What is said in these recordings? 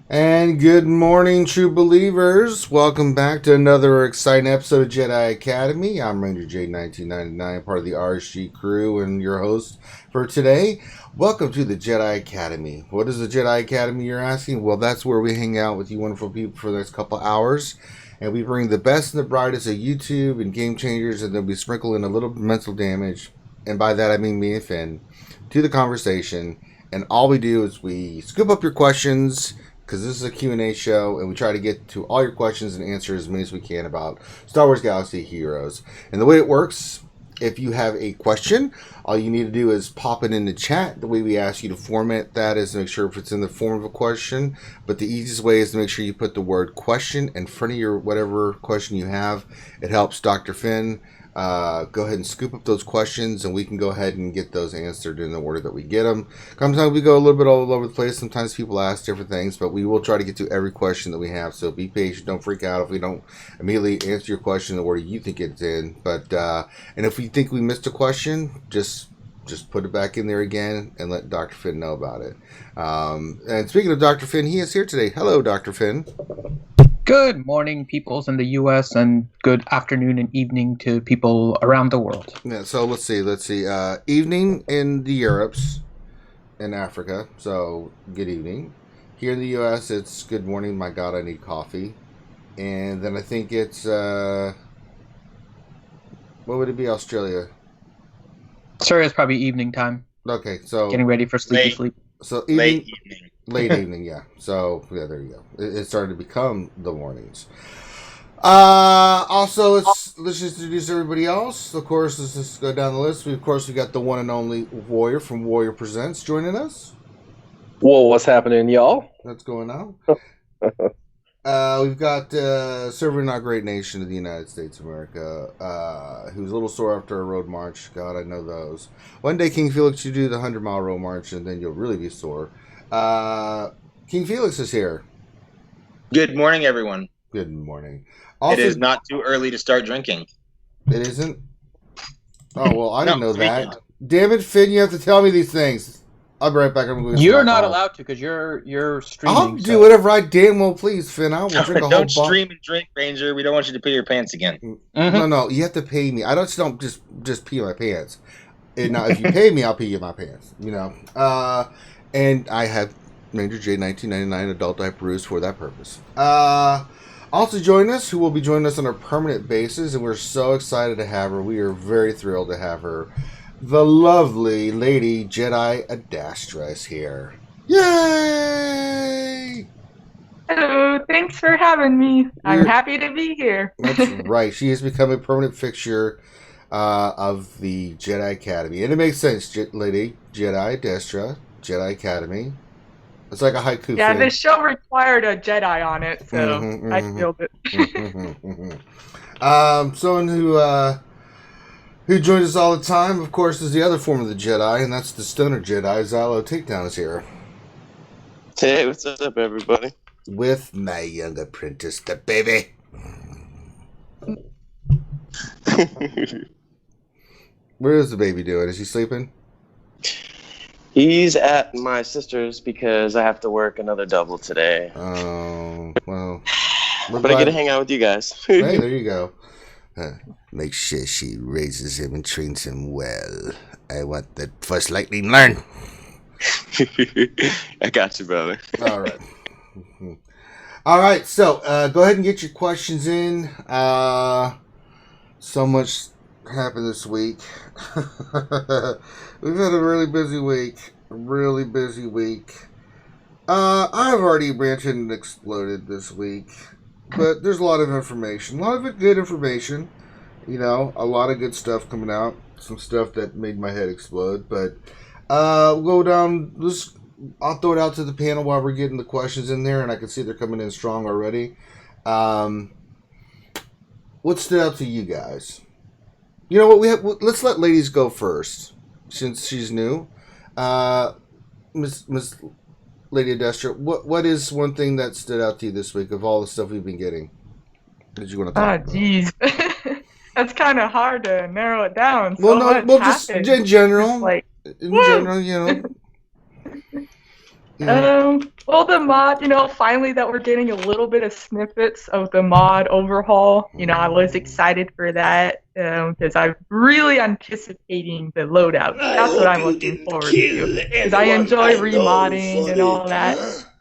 And good morning, true believers. Welcome back to another exciting episode of Jedi Academy. I'm Ranger J 1999, part of the RSG crew and your host for today. Welcome to the Jedi Academy. What is the Jedi Academy, you're asking? Well, that's where we hang out with you wonderful people for the next couple hours. And we bring the best and the brightest of YouTube and game changers, and then we sprinkle in a little mental damage. And by that, I mean me and Finn, to the conversation. And all we do is we scoop up your questions, because this is a Q&A show, and we try to get to all your questions and answer as many as we can about Star Wars Galaxy heroes. And the way it works, if you have a question, all you need to do is pop it in the chat. The way we ask you to format that is to make sure if it's in the form of a question. But the easiest way is to make sure you put the word question in front of your whatever question you have. It helps Dr. Finn go ahead and scoop up those questions, and we can go ahead and get those answered in the order that we get them. Sometimes we go a little bit all over the place. Sometimes people ask different things, but we will try to get to every question that we have. So be patient. Don't freak out if we don't immediately answer your question in the order you think it's in. But and if we think we missed a question, just put it back in there again and let Dr. Finn know about it. And speaking of Dr. Finn, he is here today. Hello, Dr. Finn. Good morning, peoples in the U.S., and good afternoon and evening to people around the world. Yeah, so let's see. Evening in the Europes, in Africa, so good evening. Here in the U.S., it's good morning, my God, I need coffee. And then I think it's, what would it be, Australia? Sorry, it's probably evening time. Okay, so... Getting ready for sleepy sleep. So late evening. Late evening, yeah. So, yeah, there you go. It started to become the mornings. Also, let's just introduce everybody else. Of course, let's just go down the list. We got the one and only Warrior from Warrior Presents joining us. Whoa, what's happening, y'all? What's going on? We've got Server Not Great Nation of the United States of America, who's a little sore after a road march. God, I know those. One day, King Felix, you do the 100-mile road march, and then you'll really be sore. King Felix is here. Good morning, everyone. Good morning. Also, it is not too early to start drinking. It isn't? Oh, well, I didn't know that. Damn it, Finn, you have to tell me these things. I'll be right back. You're not allowed to, because you're streaming. I'll do whatever I damn well please, Finn. I will drink a whole Don't stream and drink, Ranger. We don't want you to pee your pants again. Mm-hmm. No, you have to pay me. I don't just pee my pants. Now, if you pay me, I'll pee you my pants. You know. And I have Ranger J 1999 adult diapers for that purpose. Also join us, who will be joining us on a permanent basis, and we're so excited to have her. We are very thrilled to have her. The lovely Lady Jedi Adastra is here. Yay! Hello, thanks for having me. I'm happy to be here. That's right. She has become a permanent fixture of the Jedi Academy. And it makes sense, Lady Jedi Adastra, Jedi Academy. It's like a haiku. Yeah, thing. this show required a Jedi on it, so I feel it. Someone who joins us all the time, of course, is the other form of the Jedi, and that's the Stoner Jedi. Xylo Takedown is here. Hey, what's up, everybody? With my young apprentice, the baby. Where is the baby doing? Is he sleeping? He's at my sister's because I have to work another double today. Oh, well. But I get to hang out with you guys. Hey, there you go. Make sure she raises him and trains him well. I want the First Lightning learn. I got you, brother. All right. All right, so go ahead and get your questions in. So much happened this week. We've had a really busy week. I've already ranted and exploded this week. But there's a lot of information. A lot of it good information. You know, a lot of good stuff coming out. Some stuff that made my head explode. But we'll go down. I'll throw it out to the panel while we're getting the questions in there. And I can see they're coming in strong already. What stood out to you guys? You know what? Let's let ladies go first. Since she's new. Miss Lady Adastra, what is one thing that stood out to you this week of all the stuff we've been getting? That you want to talk about? Geez. That's kind of hard to narrow it down. Well, just in general. Like, in general, you know. Well, Well, the mod, finally that we're getting a little bit of snippets of the mod overhaul. I was excited for that because I'm really anticipating the loadout. That's what I'm looking forward to. Because I enjoy remodding and all that.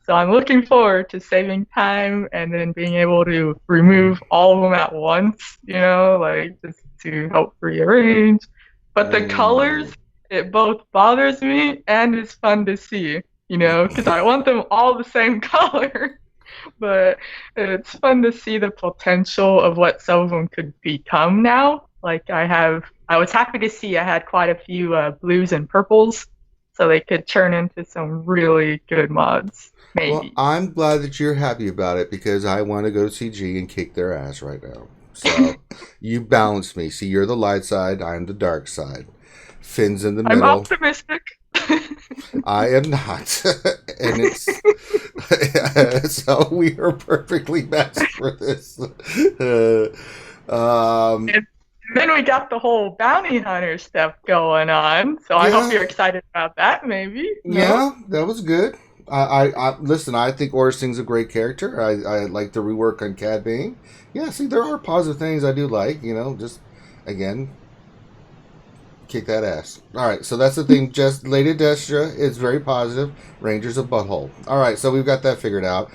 So I'm looking forward to saving time and then being able to remove all of them at once, like just to help rearrange. But the colors, it both bothers me and is fun to see. Because I want them all the same color. But it's fun to see the potential of what some of them could become now. Like I was happy to see I had quite a few blues and purples, so they could turn into some really good mods. Maybe. Well, I'm glad that you're happy about it because I want to go to CG and kick their ass right now. So you balance me. See, you're the light side, I'm the dark side. Finn's in the middle. I'm optimistic. I am not, and it's so we are perfectly matched for this. And then we got the whole bounty hunter stuff going on, so I hope you're excited about that. Maybe. Yeah, that was good. I listen. I think Orsing's a great character. I like the rework on Cad Bane. Yeah, see, there are positive things I do like. Just again. Kick that ass. All right, so that's the thing. Just Lady Destra is very positive. Ranger's a butthole. All right, so we've got that figured out.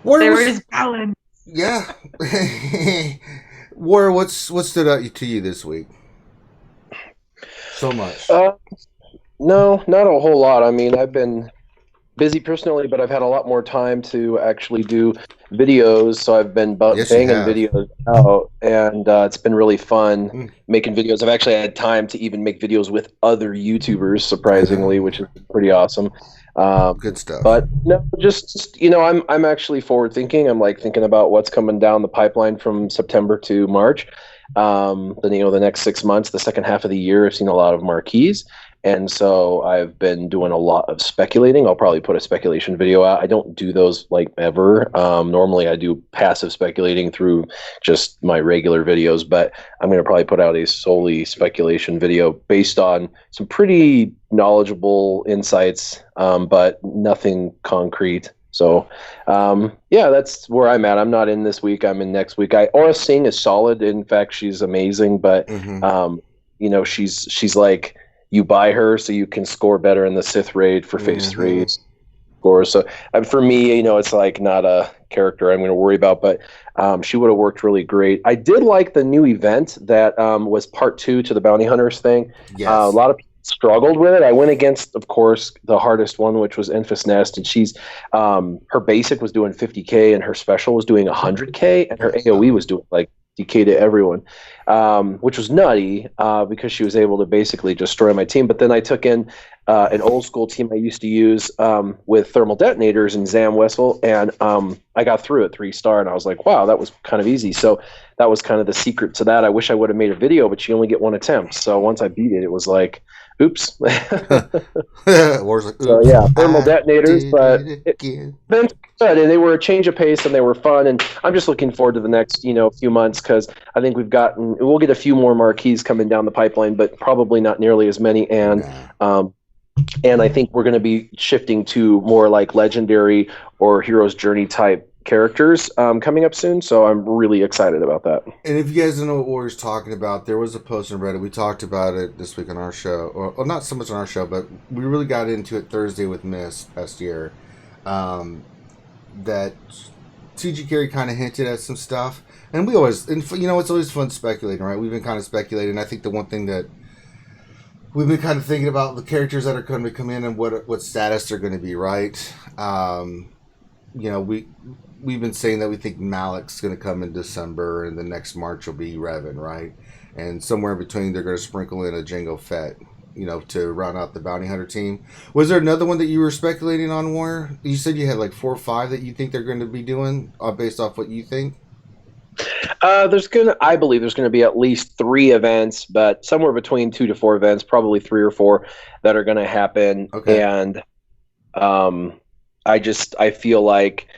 There is balance. Yeah. War, what stood out to you this week? So much. No, not a whole lot. I mean, I've been busy personally, but I've had a lot more time to actually do videos, so I've been banging videos out, and it's been really fun making videos. I've actually had time to even make videos with other YouTubers, surprisingly, which is pretty awesome. Good stuff. But no, just I'm actually forward thinking. I'm like thinking about what's coming down the pipeline from September to March. The next 6 months, the second half of the year, I've seen a lot of marquees. And so I've been doing a lot of speculating. I'll probably put a speculation video out. I don't do those like ever. Normally I do passive speculating through just my regular videos, but I'm going to probably put out a solely speculation video based on some pretty knowledgeable insights, but nothing concrete. So, that's where I'm at. I'm not in this week. I'm in next week. Aura Singh is solid. In fact, she's amazing, but, she's like, you buy her so you can score better in the Sith raid for phase 3 scores. So for me, it's like not a character I'm going to worry about, but she would have worked really great. I did like the new event that was part 2 to the Bounty Hunters thing. Yes. A lot of people struggled with it. I went against, of course, the hardest one, which was Enfys Nest, and she's her basic was doing 50k and her special was doing 100k, and her AoE was doing like DK to everyone, which was nutty because she was able to basically destroy my team. But then I took in an old school team I used to use with thermal detonators and Zam Wessel, and I got through it 3-star, and I was like, wow, that was kind of easy. So that was kind of the secret to that. I wish I would have made a video, but you only get one attempt. So once I beat it, it was like, oops. War's like, oops. So yeah, thermal detonators, but it's been good, and they were a change of pace, and they were fun, and I'm just looking forward to the next few months, because I think we'll get a few more marquees coming down the pipeline, but probably not nearly as many, and I think we're going to be shifting to more like legendary or hero's journey type characters coming up soon, so I'm really excited about that. And if you guys don't know what Warrior's talking about, there was a post on Reddit. We talked about it this week on our show, or not so much on our show, but we really got into it Thursday with Miss past year. That CG Carey kind of hinted at some stuff, and we always, it's always fun speculating, right? We've been kind of speculating. I think the one thing that we've been kind of thinking about the characters that are going to come in and what status they're going to be, right? We've been saying that we think Malik's going to come in December, and the next March will be Revan, right? And somewhere in between, they're going to sprinkle in a Jango Fett, to round out the bounty hunter team. Was there another one that you were speculating on, War? You said you had like 4 or 5 that you think they're going to be doing based off what you think? I believe there's going to be at least 3 events, but somewhere between 2 to 4 events, probably 3 or 4 that are going to happen. Okay. And I feel like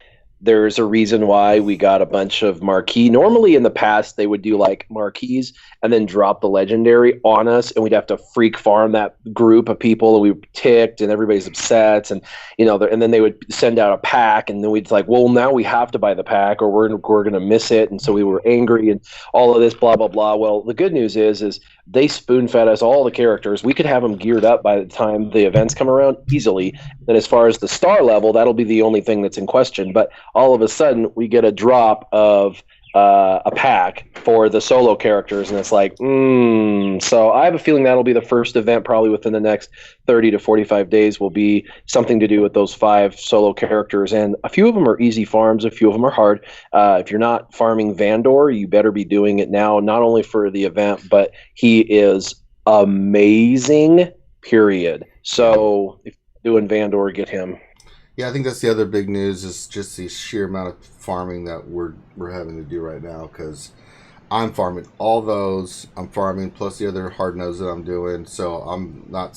There's a reason why we got a bunch of marquee. Normally in the past, they would do like marquees and then drop the legendary on us, and we'd have to freak farm that group of people, and we were ticked, and everybody's upset, and and then they would send out a pack, and then we'd like, well, now we have to buy the pack, or we're gonna miss it, and so we were angry, and all of this, blah blah blah. Well, the good news is they spoon fed us all the characters. We could have them geared up by the time the events come around easily. And as far as the star level, that'll be the only thing that's in question. But all of a sudden, we get a drop of a pack for the solo characters, and it's like, So I have a feeling that'll be the first event, probably within the next 30 to 45 days, will be something to do with those 5 solo characters. And a few of them are easy farms, a few of them are hard. If you're not farming Vandor, you better be doing it now, not only for the event, but he is amazing, period. So if you're doing Vandor, get him. Yeah, I think that's the other big news is just the sheer amount of farming that we're having to do right now, because I'm farming all those. I'm farming plus the other hard nodes that I'm doing. So I'm not.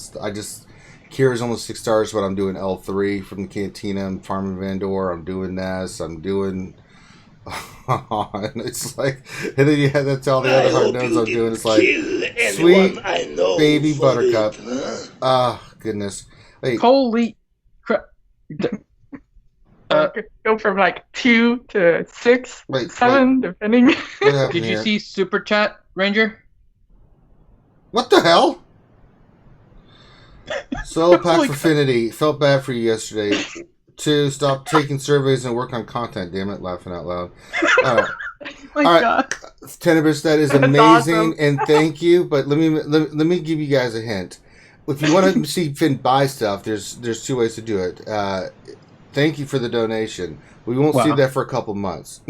Kira's almost 6 stars, but I'm doing L3 from the Cantina. I'm farming Vandor. I'm doing Ness. I'm doing. And it's like, and then you have that's all the other hard nodes I'm doing. It's like sweet baby Buttercup. Goodness. Wait. Holy crap. Go from like 2 to 6, Wait, 7, depending. What happened Did you here? see Super Chat, Ranger? What the hell? So pack Holy for crap. Affinity. Felt bad for you yesterday. 2, stop taking surveys and work on content. Damn it, laughing out loud. All right. Oh my All right. god. Tenebris, that is That's amazing, awesome. and thank you. But let me give you guys a hint. If you want to see Finn buy stuff, there's 2 ways to do it. Thank you for the donation. We won't see Wow. that for a couple months.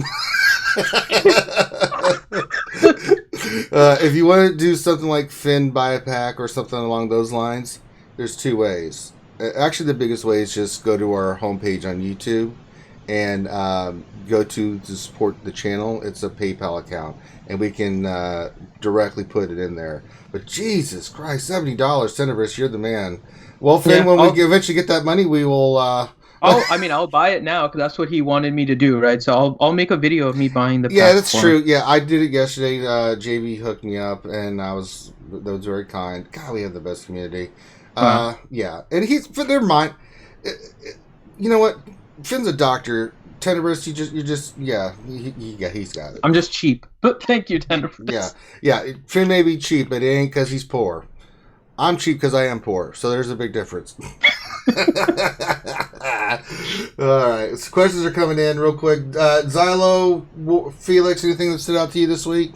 If you want to do something like Finn buy a pack or something along those lines, there's 2 ways. Actually, the biggest way is just go to our homepage on YouTube and go to support the channel. It's a PayPal account, and we can directly put it in there. But Jesus Christ, $70, Tenebris, you're the man. Well, Finn, Yeah, when we eventually get that money, we will. I'll buy it now because that's what he wanted me to do, right? So I'll make a video of me buying the pack. Yeah, that's for him. true. Yeah, I did it yesterday. JB hooked me up, and that was very kind. God, we have the best community. Wow. Yeah, and never mind. You know what? Finn's a doctor. Tenebris, he's got it. I'm just cheap. But thank you, Tenebris. Yeah. Finn may be cheap, but it ain't because he's poor. I'm cheap because I am poor, so there's a big difference. All right, so questions are coming in real quick. Xylo, Felix, anything that stood out to you this week?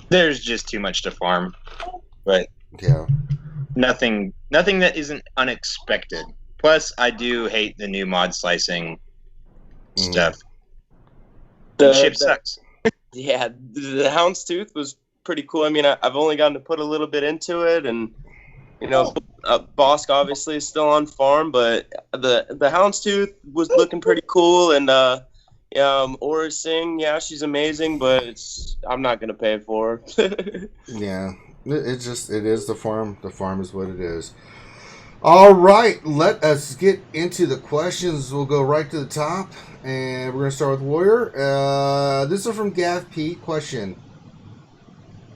There's just too much to farm, but Yeah. nothing that isn't unexpected. Plus, I do hate the new mod slicing stuff. The ship sucks. Yeah, the Houndstooth was pretty cool. I mean, I've only gotten to put a little bit into it, and Bosk obviously is still on farm, but the Houndstooth was looking pretty cool, and Aura Singh, yeah, she's amazing, but I'm not gonna pay for her. Yeah, it is the farm. The farm is what it is. All right, let us get into the questions. We'll go right to the top, and we're gonna start with Warrior. This is from Gav P. Question: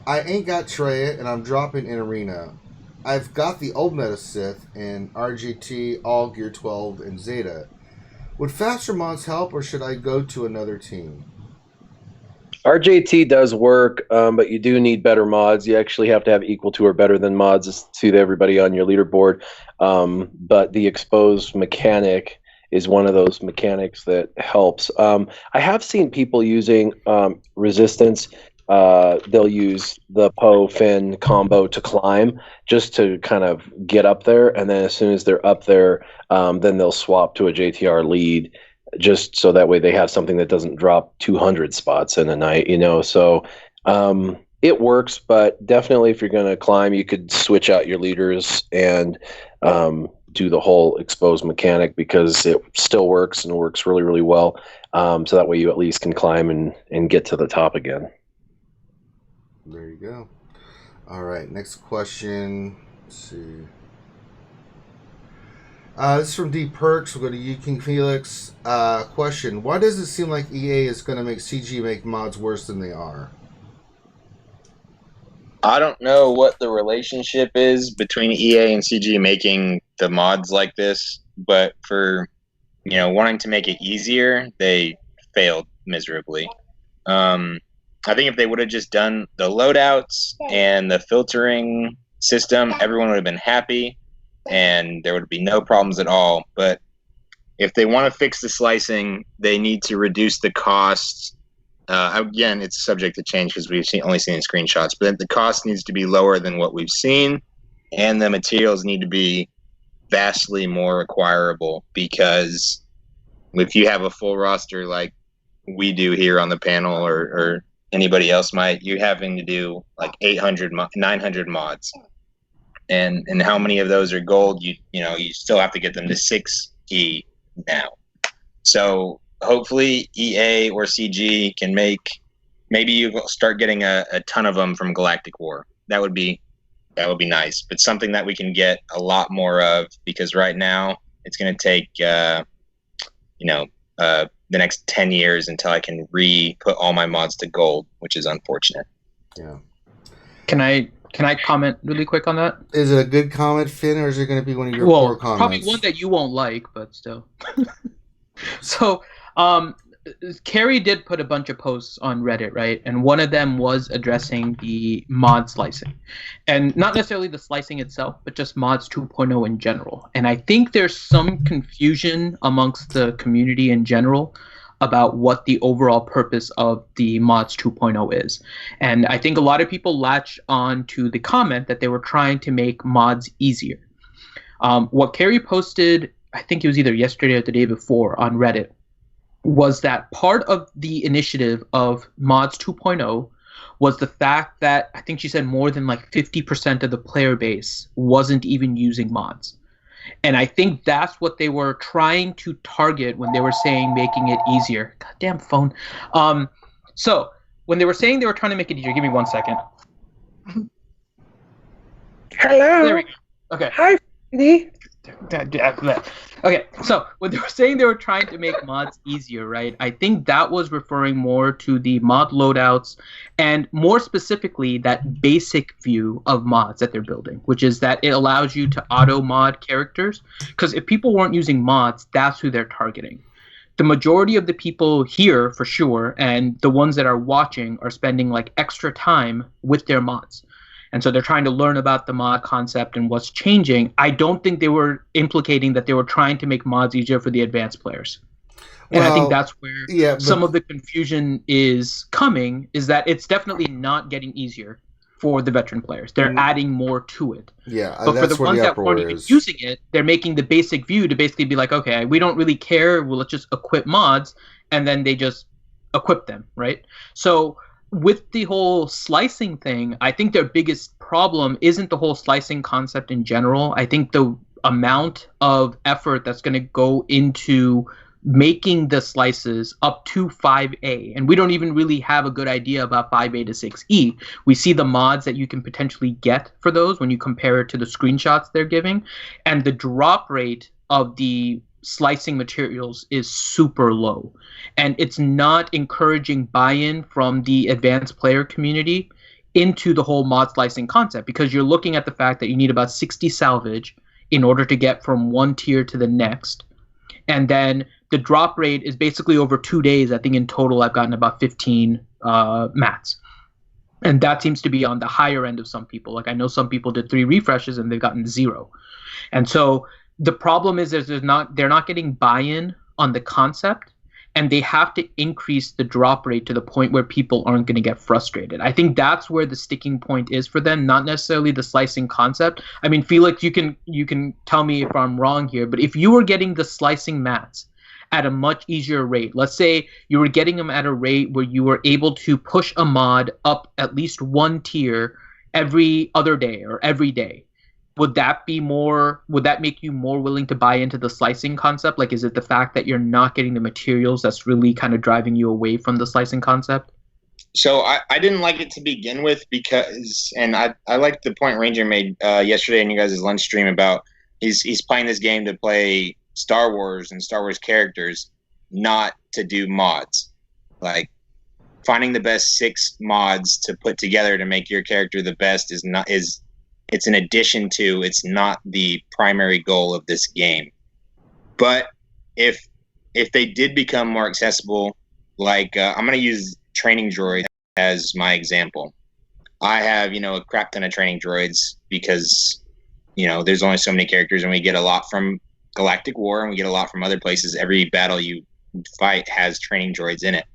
I ain't got Treya, and I'm dropping in Arena. I've got the old meta Sith and RGT, all Gear 12, and Zeta. Would faster mods help, or should I go to another team? RJT does work, but you do need better mods. You actually have to have equal to or better than mods to everybody on your leaderboard. But the exposed mechanic is one of those mechanics that helps. I have seen people using resistance. They'll use the Poe Finn combo to climb just to kind of get up there, and then as soon as they're up there, then they'll swap to a JTR lead, just so that way they have something that doesn't drop 200 spots in a night, So it works, but definitely if you're going to climb, you could switch out your leaders and do the whole exposed mechanic, because it still works and works really, really well. So that way you at least can climb and get to the top again. There you go. All right, next question. Let's see. This is from D Perks. We'll go to you, King Felix. Question: why does it seem like EA is going to make CG make mods worse than they are? I don't know what the relationship is between EA and CG making the mods like this, but for wanting to make it easier, they failed miserably. I think if they would have just done the loadouts and the filtering system, everyone would have been happy and there would be no problems at all. But if they want to fix the slicing, they need to reduce the costs. Again, it's subject to change because we've only seen screenshots, but the cost needs to be lower than what we've seen, and the materials need to be vastly more acquirable, because if you have a full roster like we do here on the panel, or anybody else might, you're having to do like 800, 900 mods. And how many of those are gold? You still have to get them to 6E now. So hopefully EA or CG can maybe you start getting a ton of them from Galactic War. That would be nice, but something that we can get a lot more of, because right now it's going to take the next 10 years until I can put all my mods to gold, which is unfortunate. Yeah. Can I comment really quick on that? Is it a good comment, Finn, or is it going to be one of your poor comments? Probably one that you won't like, but still. So, Carrie did put a bunch of posts on Reddit, right? And one of them was addressing the mod slicing. And not necessarily the slicing itself, but just mods 2.0 in general. And I think there's some confusion amongst the community in general about what the overall purpose of the mods 2.0 is. And I think a lot of people latch on to the comment that they were trying to make mods easier. What Carrie posted, I think it was either yesterday or the day before on Reddit, was that part of the initiative of mods 2.0 was the fact that I think she said more than like 50% of the player base wasn't even using mods. And I think that's what they were trying to target when they were saying making it easier. Goddamn phone. So when they were saying they were trying to make it easier, give me 1 second. Hello. There we go. Okay. Hi, Freddy. Okay, so when they were saying they were trying to make mods easier, right, I think that was referring more to the mod loadouts, and more specifically that basic view of mods that they're building, which is that it allows you to auto mod characters, because if people weren't using mods, that's who they're targeting. The majority of the people here, for sure, and the ones that are watching, are spending like extra time with their mods. And so they're trying to learn about the mod concept and what's changing. I don't think they were implicating that they were trying to make mods easier for the advanced players. And I think that's where some of the confusion is coming, is that it's definitely not getting easier for the veteran players. They're adding more to it. Yeah, but for the ones that weren't even using it, they're making the basic view to basically be like, okay, we don't really care. Well, let's just equip mods. And then they just equip them, right? So with the whole slicing thing, I think their biggest problem isn't the whole slicing concept in general. I think the amount of effort that's going to go into making the slices up to 5A, and we don't even really have a good idea about 5A to 6E. We see the mods that you can potentially get for those when you compare it to the screenshots they're giving, and the drop rate of the slicing materials is super low, and it's not encouraging buy-in from the advanced player community into the whole mod slicing concept, because you're looking at the fact that you need about 60 salvage in order to get from one tier to the next, and then the drop rate is basically over 2 days. I think in total I've gotten about 15 mats, and that seems to be on the higher end of some people. Like I know some people did 3 refreshes and they've gotten 0, and so the problem is they're not getting buy-in on the concept, and they have to increase the drop rate to the point where people aren't going to get frustrated. I think that's where the sticking point is for them, not necessarily the slicing concept. I mean, Felix, you can tell me if I'm wrong here, but if you were getting the slicing mats at a much easier rate, let's say you were getting them at a rate where you were able to push a mod up at least 1 tier every other day or every day, would that make you more willing to buy into the slicing concept? Like, is it the fact that you're not getting the materials that's really kind of driving you away from the slicing concept? So I didn't like it to begin with, because, and I liked the point Ranger made yesterday in you guys' lunch stream about He's playing this game to play Star Wars and Star Wars characters, not to do mods. Like finding the best 6 mods to put together to make your character the best it's an addition to, it's not the primary goal of this game. But if they did become more accessible, like I'm going to use training droid as my example. I have, a crap ton of training droids because, there's only so many characters, and we get a lot from Galactic War, and we get a lot from other places. Every battle you fight has training droids in it.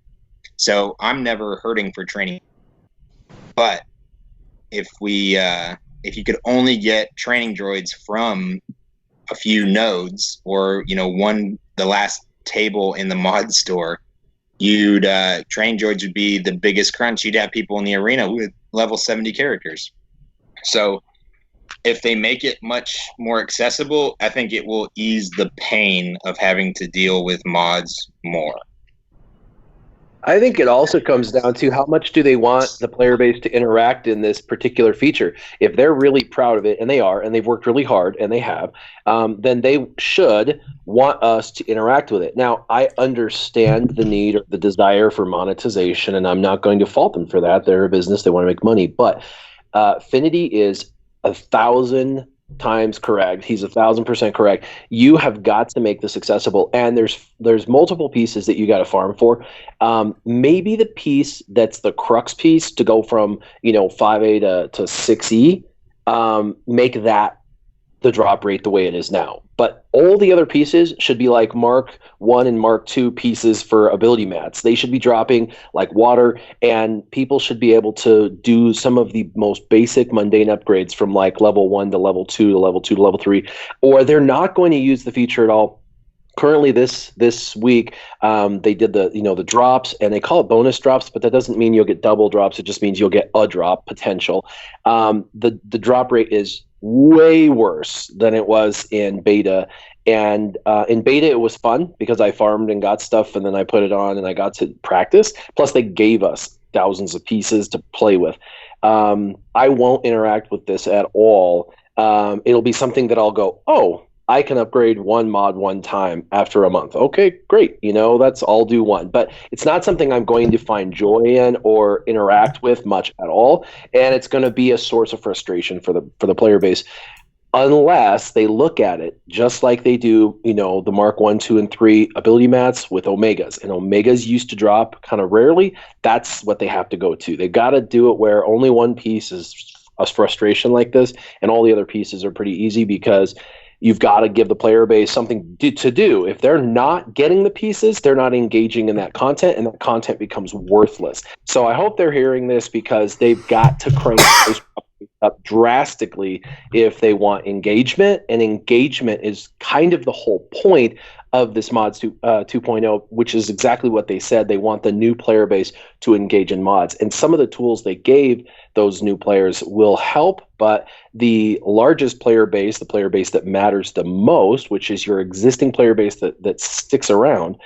So I'm never hurting for training. But if you could only get training droids from a few nodes, or the last table in the mod store, training droids would be the biggest crunch. You'd have people in the arena with level 70 characters. So if they make it much more accessible, I think it will ease the pain of having to deal with mods more. I think it also comes down to how much do they want the player base to interact in this particular feature. If they're really proud of it, and they are, and they've worked really hard, and they have, then they should want us to interact with it. Now, I understand the need or the desire for monetization, and I'm not going to fault them for that. They're a business. They want to make money. But Finity is 1,000 times correct. He's 1,000% correct. You have got to make this accessible, and there's multiple pieces that you got to farm for. Maybe the piece that's the crux piece to go from 5A to 6E, make that the drop rate the way it is now. But all the other pieces should be like Mark 1 and Mark 2 pieces for ability mats. They should be dropping like water, and people should be able to do some of the most basic mundane upgrades from like level 1 to level 2 to level 2 to level 3, or they're not going to use the feature at all. Currently, this week, they did the drops, and they call it bonus drops, but that doesn't mean you'll get double drops. It just means you'll get a drop potential. The drop rate is way worse than it was in beta, and in beta it was fun because I farmed and got stuff, and then I put it on and I got to practice. Plus, they gave us thousands of pieces to play with. I won't interact with this at all. It'll be something that I'll go, oh, I can upgrade one mod one time after a month. Okay, great. I'll do one. But it's not something I'm going to find joy in or interact with much at all. And it's going to be a source of frustration for the player base, unless they look at it just like they do, the Mark 1, 2, and 3 ability mats with Omegas. And Omegas used to drop kind of rarely. That's what they have to go to. They got to do it where only one piece is a frustration like this, and all the other pieces are pretty easy, because you've got to give the player base something to do. If they're not getting the pieces, they're not engaging in that content, and that content becomes worthless. So I hope they're hearing this, because they've got to crank those up drastically if they want engagement, and engagement is kind of the whole point of this mods 2.0, which is exactly what they said. They want the new player base to engage in mods, and some of the tools they gave those new players will help, but the largest player base, the player base that matters the most, which is your existing player base that sticks around,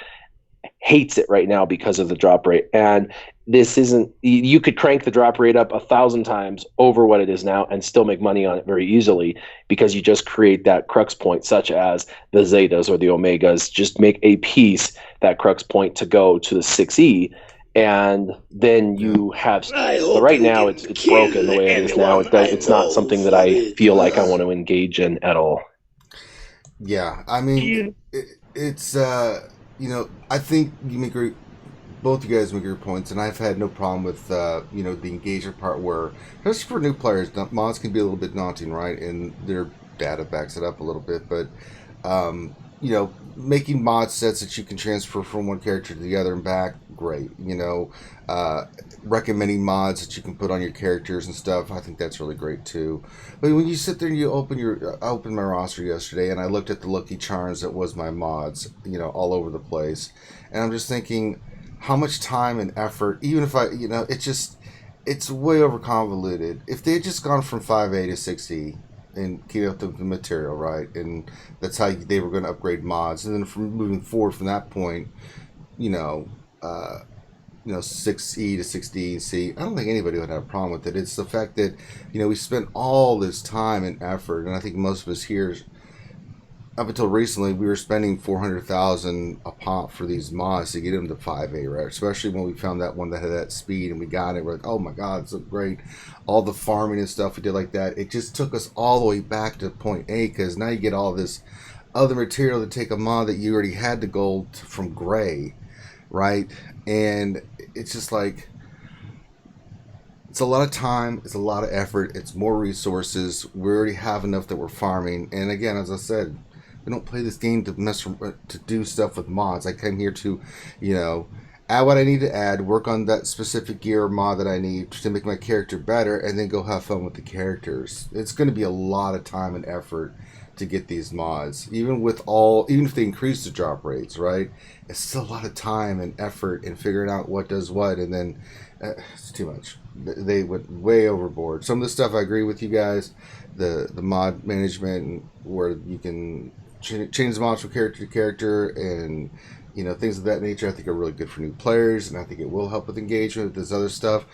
hates it right now because of the drop rate. And this isn't, you could crank the drop rate up 1,000 times over what it is now and still make money on it very easily, because you just create that crux point, such as the Zetas or the Omegas. Just make a piece, that crux point, to go to the 6E, and then you have. But right now, it's broken the way it is now. It's not something that I feel like I want to engage in at all. Yeah, I mean, it's I think you make both you guys make your points, and I've had no problem with the engagement part, where especially for new players, mods can be a little bit daunting, right? And their data backs it up a little bit, but making mod sets that you can transfer from one character to the other and back, great. Recommending mods that you can put on your characters and stuff, I think that's really great too. But when you sit there and you I opened my roster yesterday, and I looked at the Lucky Charms that was my mods, all over the place, and I'm just thinking, how much time and effort, even if it's way over convoluted. If they had just gone from 5A to 6E and keep up the material, right, and that's how they were going to upgrade mods, and then from moving forward from that point, 6E to 6D and C, I don't think anybody would have a problem with it. It's the fact that we spent all this time and effort, and I think most of us here up until recently, we were spending 400,000 a pop for these mods to get them to 5A, right? Especially when we found that one that had that speed and we got it. We're like, oh my god, it's so great. All the farming and stuff we did like that. It just took us all the way back to point A, because now you get all this other material to take a mod that you already had the gold from gray, right? And it's just like, it's a lot of time, it's a lot of effort, it's more resources. We already have enough that we're farming. And again, as I said, we don't play this game to do stuff with mods. I came here to, add what I need to add, work on that specific gear or mod that I need to make my character better, and then go have fun with the characters. It's going to be a lot of time and effort to get these mods. Even if they increase the drop rates, right? It's still a lot of time and effort in figuring out what does what, and then it's too much. They went way overboard. Some of the stuff I agree with you guys. The mod management, where you can change the mods from character to character, and things of that nature, I think are really good for new players, and I think it will help with engagement with this other stuff.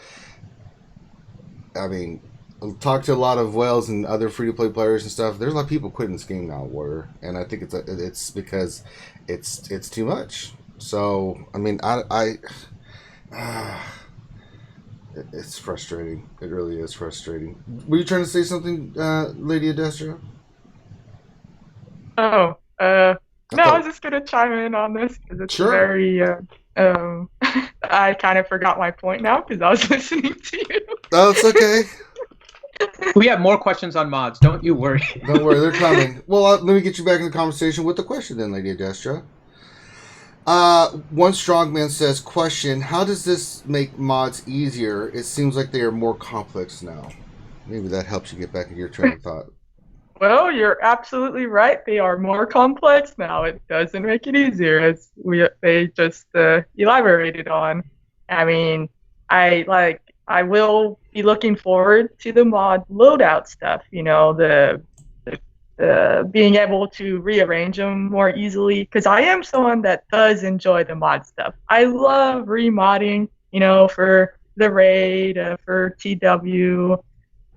I mean, I've talked to a lot of whales and other free-to-play players and stuff. There's a lot of people quitting this game now, and I think it's because it's too much. So I mean, it's frustrating. It really is frustrating. Were you trying to say something, Lady Adestra? Oh, no, I was just gonna chime in on this because it's very. I kind of forgot my point now because I was listening to you. Oh, it's okay. We have more questions on mods. Don't you worry. Don't worry, they're coming. Well, let me get you back in the conversation with the question then, Lady Adestra. One strongman says, question, how does this make mods easier? It seems like they are more complex now. Maybe that helps you get back in your train of thought. Well, you're absolutely right. They are more complex now. It doesn't make it easier, as they just elaborated on. I mean, I will be looking forward to the mod loadout stuff. The being able to rearrange them more easily, because I am someone that does enjoy the mod stuff. I love remodding, for the raid, for TW.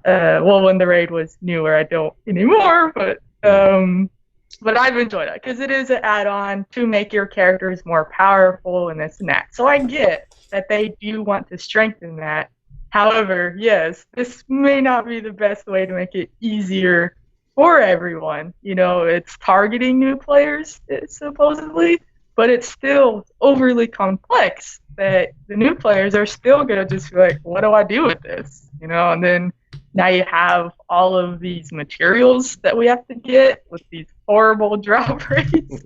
Well, when the raid was newer, I don't anymore, but I've enjoyed that because it is an add-on to make your characters more powerful and this and that. So I get that they do want to strengthen that. However, yes, this may not be the best way to make it easier for everyone. It's targeting new players, supposedly, but it's still overly complex that the new players are still going to just be like, what do I do with this? And then now you have all of these materials that we have to get with these horrible drop rates.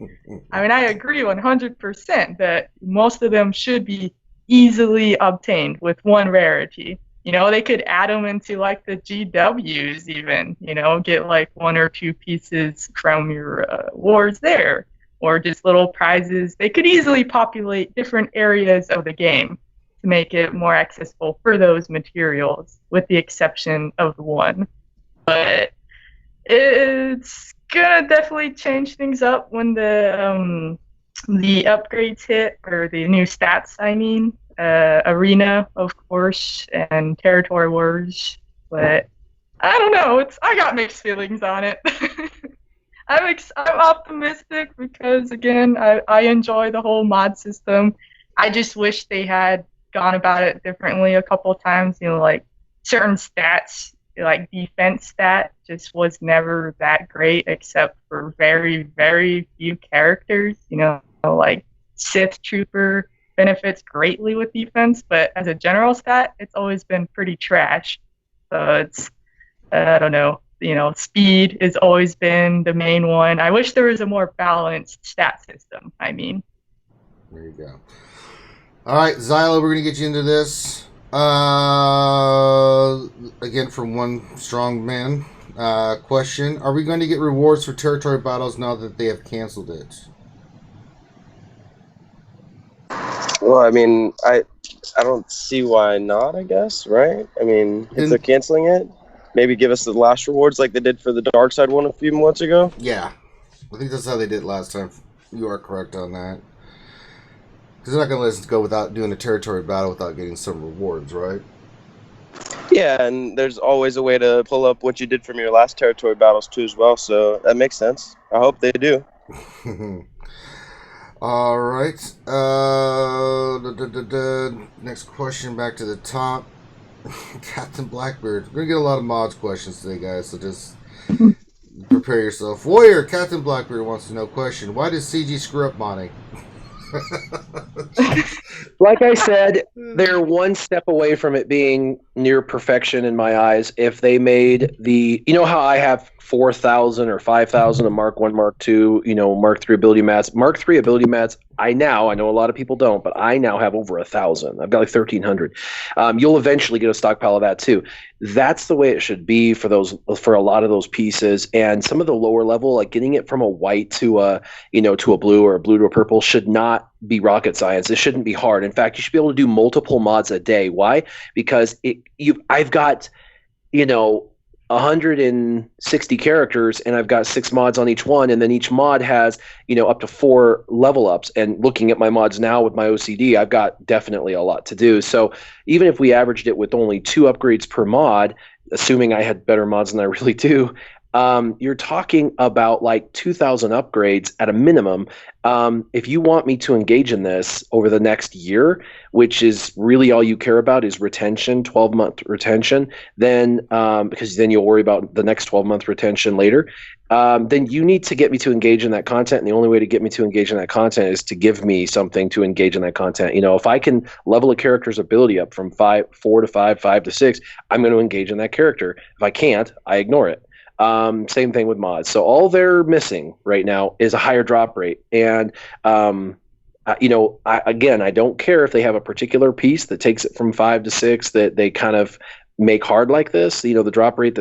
I mean, I agree 100% that most of them should be easily obtained with one rarity. They could add them into like the GWs even, get like 1 or 2 pieces from your wars there, or just little prizes. They could easily populate different areas of the game to make it more accessible for those materials, with the exception of the one. But it's gonna definitely change things up when the upgrades hit, or the new stats, I mean. Arena, of course, and territory wars, but I don't know. I got mixed feelings on it. I'm optimistic because, again, I enjoy the whole mod system. I just wish they had gone about it differently a couple of times. Like certain stats, like defense stat, just was never that great except for very, very few characters. Like Sith Trooper benefits greatly with defense, but as a general stat, it's always been pretty trash. So it's, I don't know, speed has always been the main one. I wish there was a more balanced stat system, I mean. There you go. All right, Zyla, we're going to get you into this. Again, from one strong man. Question, are we going to get rewards for territory battles now that they have canceled it? Well, I mean, I don't see why not, I guess, right? I mean, if they're canceling it, maybe give us the last rewards like they did for the Dark Side one a few months ago. Yeah. I think that's how they did last time. You are correct on that. Because they're not going to let us go without doing a territory battle without getting some rewards, right? Yeah, and there's always a way to pull up what you did from your last territory battles too as well, so that makes sense. I hope they do. All right. Next question, back to the top. Captain Blackbeard. We're going to get a lot of mods questions today, guys, so just prepare yourself. Warrior, Captain Blackbeard wants to know question. Why does CG screw up modding? Like I said, they're one step away from it being near perfection in my eyes. If they made you know how I have 4,000 or 5,000 of Mark 1, Mark 2, Mark 3 ability mats. Mark 3 ability mats, I know a lot of people don't, but I now have over 1,000. I've got like 1,300. You'll eventually get a stockpile of that too. That's the way it should be for a lot of those pieces. And some of the lower level, like getting it from a white to a blue or a blue to a purple, should not be rocket science. It shouldn't be hard. In fact, you should be able to do multiple mods a day. Why? Because I've got 160 characters, and I've got 6 mods on each one, and then each mod has up to 4 level ups. And looking at my mods now with my OCD, I've got definitely a lot to do. So even if we averaged it with only 2 upgrades per mod, assuming I had better mods than I really do, you're talking about like 2,000 upgrades at a minimum. If you want me to engage in this over the next year, which is really all you care about is retention, 12-month retention, then because then you'll worry about the next 12-month retention later, then you need to get me to engage in that content. And the only way to get me to engage in that content is to give me something to engage in that content. If I can level a character's ability up from 4 to 5, 5 to 6, I'm going to engage in that character. If I can't, I ignore it. Same thing with mods. So all they're missing right now is a higher drop rate. And, I don't care if they have a particular piece that takes it from 5 to 6 that they kind of make hard like this. The drop rate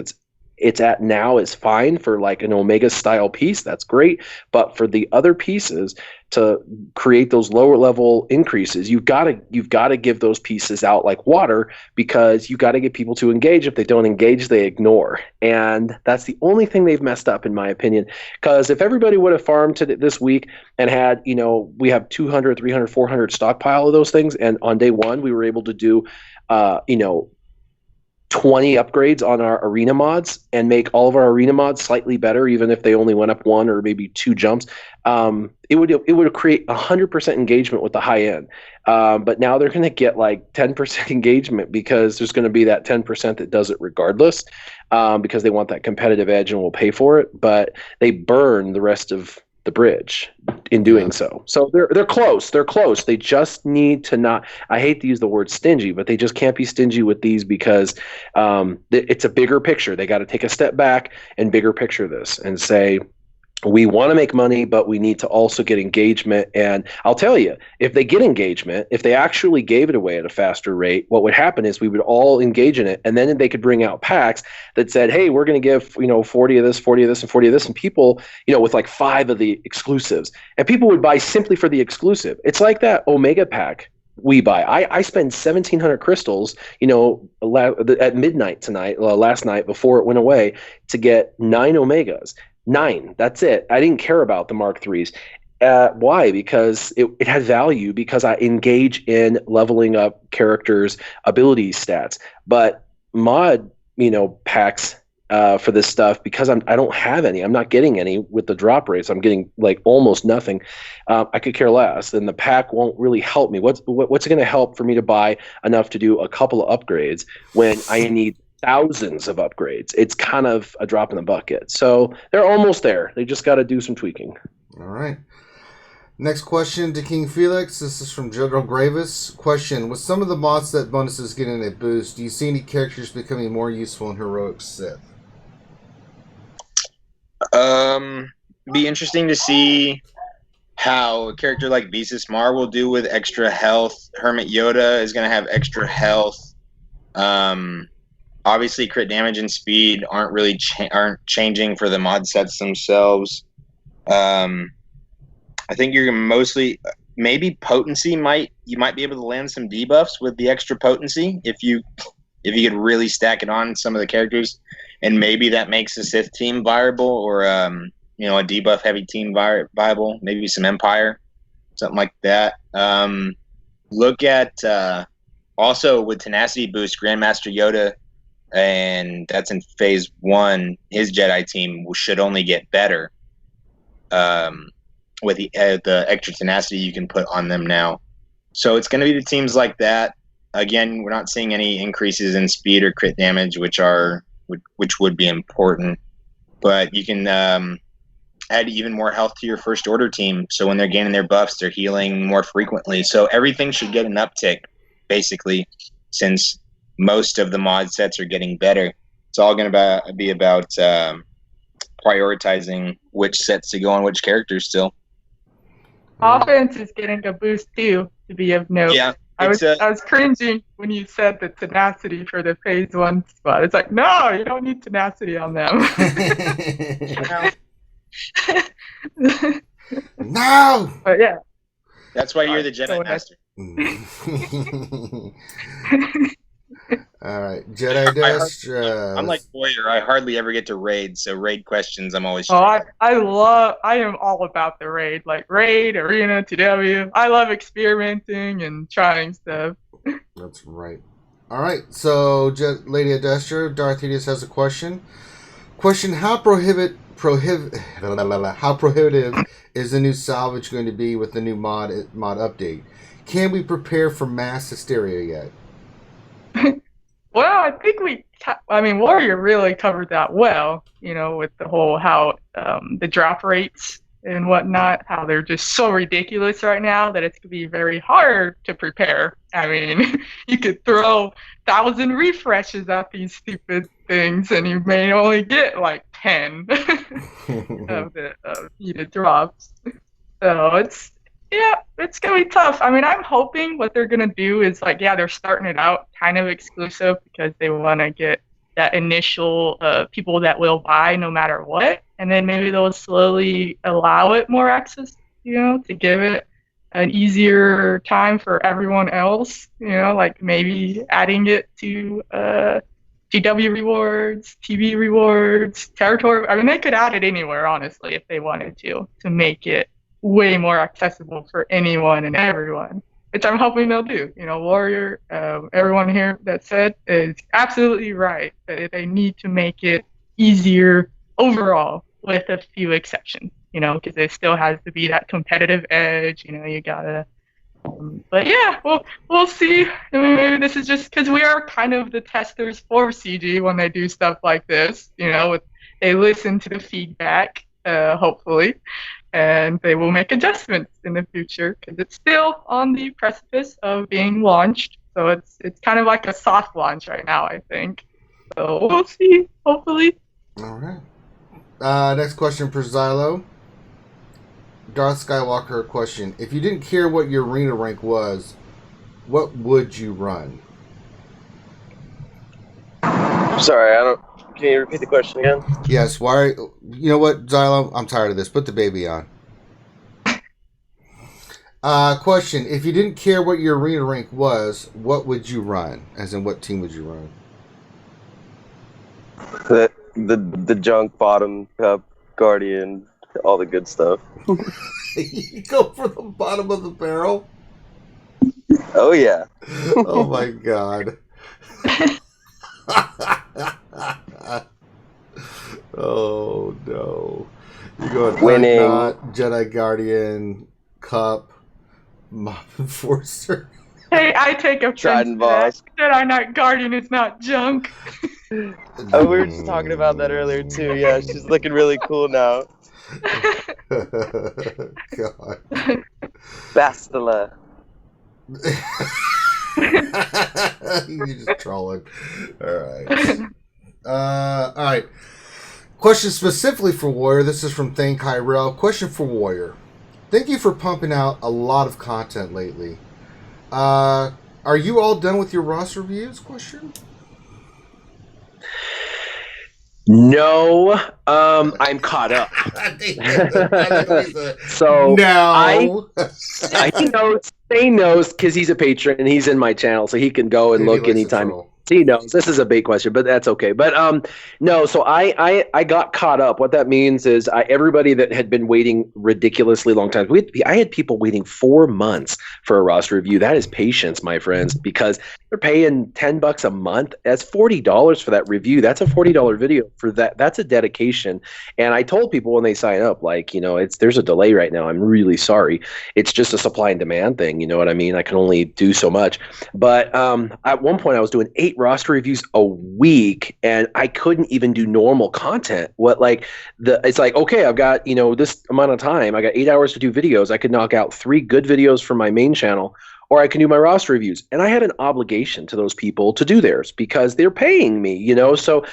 it's at now is fine for like an Omega style piece. That's great. But for the other pieces to create those lower level increases, you've got to give those pieces out like water, because you got to get people to engage. If they don't engage, they ignore. And that's the only thing they've messed up, in my opinion. Because if everybody would have farmed this week and had, we have 200, 300, 400 stockpile of those things, and on day 1 we were able to do 20 upgrades on our arena mods and make all of our arena mods slightly better, even if they only went up 1 or maybe 2 jumps. It would create 100% engagement with the high end. But now they're going to get like 10% engagement, because there's going to be that 10% that does it regardless, because they want that competitive edge and will pay for it. But they burn the rest of the bridge in doing so. So they're close. They're close. They just need to not. I hate to use the word stingy, but they just can't be stingy with these, because it's a bigger picture. They got to take a step back and bigger picture this and say, we want to make money, but we need to also get engagement. And I'll tell you, if they get engagement, if they actually gave it away at a faster rate, what would happen is we would all engage in it. And then they could bring out packs that said, hey, we're going to give, 40 of this, 40 of this, and 40 of this. And people, with like 5 of the exclusives. And people would buy simply for the exclusive. It's like that Omega pack we buy. I spend 1,700 crystals, at midnight last night before it went away, to get 9 Omegas. 9. That's it. I didn't care about the Mark IIIs. Why? Because it had value, because I engage in leveling up characters' ability stats. But mod, packs for this stuff, because I don't have any. I'm not getting any with the drop rates. I'm getting like almost nothing. I could care less. Then the pack won't really help me. What's it going to help for me to buy enough to do a couple of upgrades when I need thousands of upgrades? It's kind of a drop in the bucket. So they're almost there. They just got to do some tweaking. All right. Next question to King Felix. This is from General Gravis. Question: with some of the mods that bonuses getting a boost, do you see any characters becoming more useful in Heroic Sith? Be interesting to see how a character like Visas Mar will do with extra health. Hermit Yoda is going to have extra health. Obviously, crit damage and speed aren't really aren't changing for the mod sets themselves. I think you're mostly, maybe potency you might be able to land some debuffs with the extra potency if you could really stack it on some of the characters, and maybe that makes the Sith team viable, or a debuff heavy team viable. Maybe some Empire, something like that. Look at also with tenacity boost, Grandmaster Yoda and that's in phase 1. His Jedi team should only get better with the extra tenacity you can put on them now. So it's going to be the teams like that. Again, we're not seeing any increases in speed or crit damage, which would be important. But you can add even more health to your first order team. So when they're gaining their buffs, they're healing more frequently. So everything should get an uptick, basically, since most of the mod sets are getting better. It's all going to be about prioritizing which sets to go on which characters still. Offense is getting a boost too, to be of note. Yeah, I was cringing when you said the tenacity for the phase 1 spot. It's like, no, you don't need tenacity on them. No! But yeah. That's why you're the Jedi Master. All right, Jedi Dash. I'm like Warrior. I hardly ever get to raid, so raid questions I'm always. I am all about the raid, like raid, arena, TW. I love experimenting and trying stuff. That's right. All right, so Lady Adestra, Darth Hideous has a question. How prohibitive is the new salvage going to be with the new mod update? Can we prepare for mass hysteria yet? Well, I think Warrior really covered that well, with the whole how the drop rates and whatnot, how they're just so ridiculous right now that it's going to be very hard to prepare. I mean, you could throw 1,000 refreshes at these stupid things and you may only get like 10 of the needed drops. So it's going to be tough. I mean, I'm hoping what they're going to do is they're starting it out kind of exclusive because they want to get that initial people that will buy no matter what. And then maybe they'll slowly allow it more access, to give it an easier time for everyone else, like maybe adding it to GW rewards, TV rewards, territory. I mean, they could add it anywhere, honestly, if they wanted to make it way more accessible for anyone and everyone, which I'm hoping they'll do. Warrior, everyone here that said is absolutely right that they need to make it easier overall with a few exceptions, because there still has to be that competitive edge, you gotta, but yeah, we'll see. I mean, maybe this is just because we are kind of the testers for CG when they do stuff like this, they listen to the feedback, hopefully, and they will make adjustments in the future because it's still on the precipice of being launched. So it's kind of like a soft launch right now, I think. So we'll see, hopefully. All right. Next question for Xylo. Darth Skywalker question. If you didn't care what your arena rank was, what would you run? Sorry, I don't... Can you repeat the question again? Yes, why... You know what, Xylo? I'm tired of this. Put the baby on. Question. If you didn't care what your arena rank was, what would you run? As in, what team would you run? The junk, bottom, cup, guardian, all the good stuff. You go for the bottom of the barrel? Oh, yeah. Oh, my God. Oh, no. You're going winning. Jedi Guardian, Cup, Mob Enforcer. Hey, I take offense Trident to that. Boss. Jedi Knight Guardian is not junk. Oh, we were just talking about that earlier, too. Yeah, she's looking really cool now. God. Bastila. You're just trolling. All right. Question specifically for Warrior. This is from Thane Kyrell. Question for Warrior. Thank you for pumping out a lot of content lately. Are you all done with your roster reviews? Question. No, I'm caught up. So no, he knows because he's a patron and he's in my channel, so he can go and look anytime. He knows this is a big question, but that's okay. But no. So I got caught up. What that means is everybody that had been waiting ridiculously long time. I had people waiting 4 months for a roster review. That is patience, my friends, because they're paying $10 a month. That's $40 for that review. That's a $40 video for that. That's a dedication. And I told people when they sign up, like, there's a delay right now. I'm really sorry. It's just a supply and demand thing. You know what I mean? I can only do so much. But at one point I was doing 8 roster reviews a week, and I couldn't even do normal content. It's like, okay, I've got, this amount of time. I got 8 hours to do videos. I could knock out 3 good videos from my main channel, or I can do my roster reviews. And I had an obligation to those people to do theirs because they're paying me, So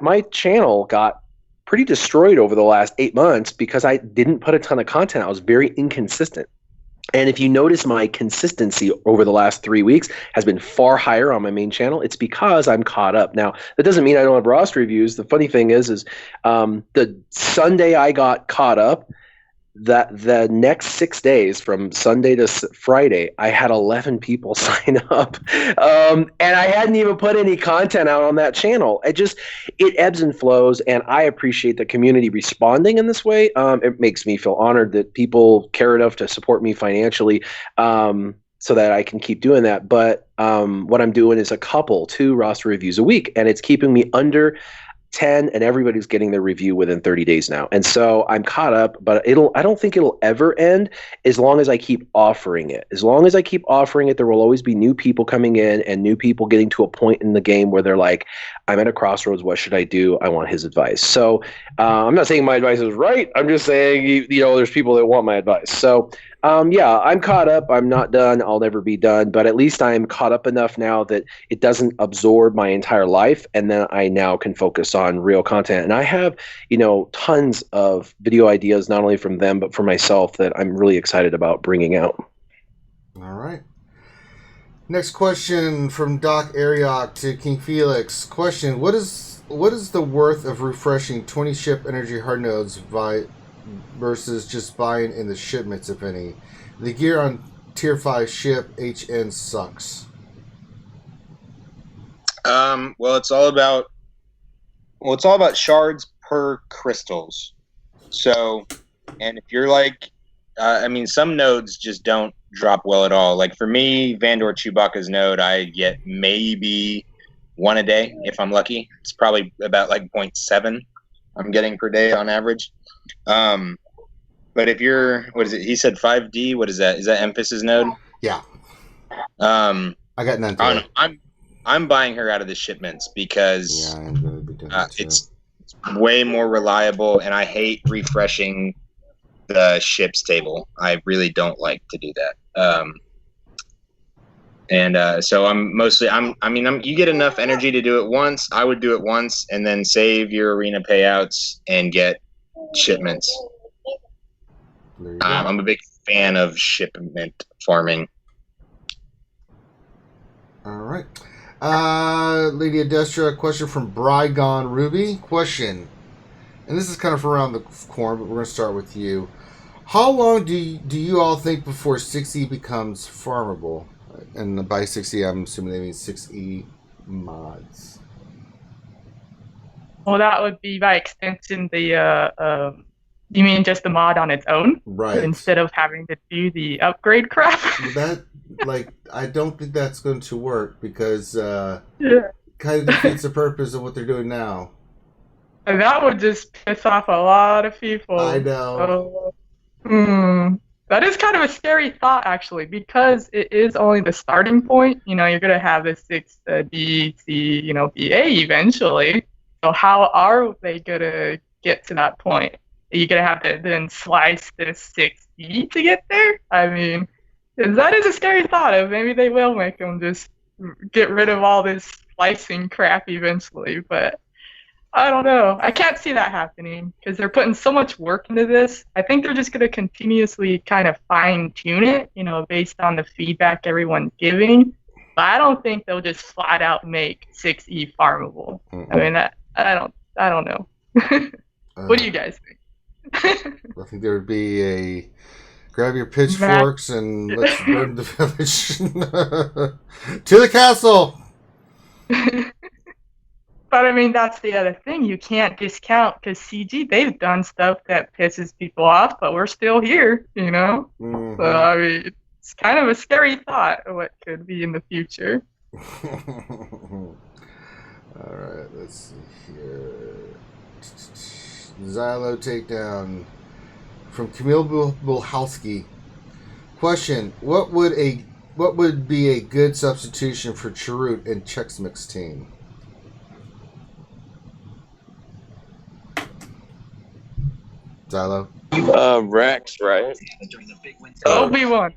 my channel got pretty destroyed over the last 8 months because I didn't put a ton of content. I was very inconsistent. And if you notice, my consistency over the last 3 weeks has been far higher on my main channel. It's because I'm caught up. Now, that doesn't mean I don't have roster reviews. The funny thing is the Sunday I got caught up, that the next 6 days from Sunday to Friday, I had 11 people sign up, and I hadn't even put any content out on that channel. It ebbs and flows, and I appreciate the community responding in this way. It makes me feel honored that people care enough to support me financially, so that I can keep doing that. But what I'm doing is 2 roster reviews a week, and it's keeping me under 10, and everybody's getting their review within 30 days now. And so I'm caught up, but I don't think it'll ever end as long as I keep offering it. As long as I keep offering it, there will always be new people coming in and new people getting to a point in the game where they're like, I'm at a crossroads. What should I do? I want his advice. So I'm not saying my advice is right. I'm just saying, there's people that want my advice. So yeah, I'm caught up. I'm not done. I'll never be done. But at least I'm caught up enough now that it doesn't absorb my entire life. And then I now can focus on real content. And I have, tons of video ideas, not only from them, but for myself, that I'm really excited about bringing out. All right. Next question from Doc Ariok to King Felix. Question: What is the worth of refreshing 20 ship energy hard nodes versus just buying in the shipments, if any? The gear on tier 5 ship HN sucks. Well, it's all about shards per crystals. So, and if you're like, some nodes just don't drop well at all. Like for me, Vandor Chewbacca's node, I get maybe 1 a day if I'm lucky. It's probably about like 0.7 I'm getting per day on average. But if you're, what is it? He said 5D. What is that? Is that Emphasis node? Yeah. I got none. I don't know. I'm buying her out of the shipments because I'm gonna be doing that too. It's way more reliable, and I hate refreshing the ships table. I really don't like to do that. So you get enough energy to do it once. I would do it once and then save your arena payouts and get shipments. I'm a big fan of shipment farming. All right. Lady Adestra, question from Brygon Ruby. Question, and this is kind of around the corner, but we're going to start with you. How long do you all think before 6E becomes farmable? And by 6E, I'm assuming they mean 6E mods. Well, that would be by extension you mean just the mod on its own? Right. Instead of having to do the upgrade crap? I don't think that's going to work because kind of defeats the purpose of what they're doing now. And that would just piss off a lot of people. I know. That is kind of a scary thought, actually, because it is only the starting point. You're going to have the 6D, C, BA eventually. So how are they going to get to that point? Are you going to have to then slice the 6E to get there? I mean, that is a scary thought of maybe they will make them just get rid of all this slicing crap eventually, but I don't know. I can't see that happening because they're putting so much work into this. I think they're just going to continuously kind of fine-tune it, based on the feedback everyone's giving. But I don't think they'll just flat out make 6E farmable. I mean, I don't know. What do you guys think? I think there would be a grab your pitchforks and let's burn the village to the castle. But I mean, that's the other thing. You can't discount because CG, they've done stuff that pisses people off, but we're still here, you know? Mm-hmm. So, I mean, it's kind of a scary thought of what could be in the future. All right, let's see here. Xylo takedown from Camille Bulhalski. Question: What would be a good substitution for Chirrut in Chex Mix team? Xylo? Rex, right? Obi-Wan.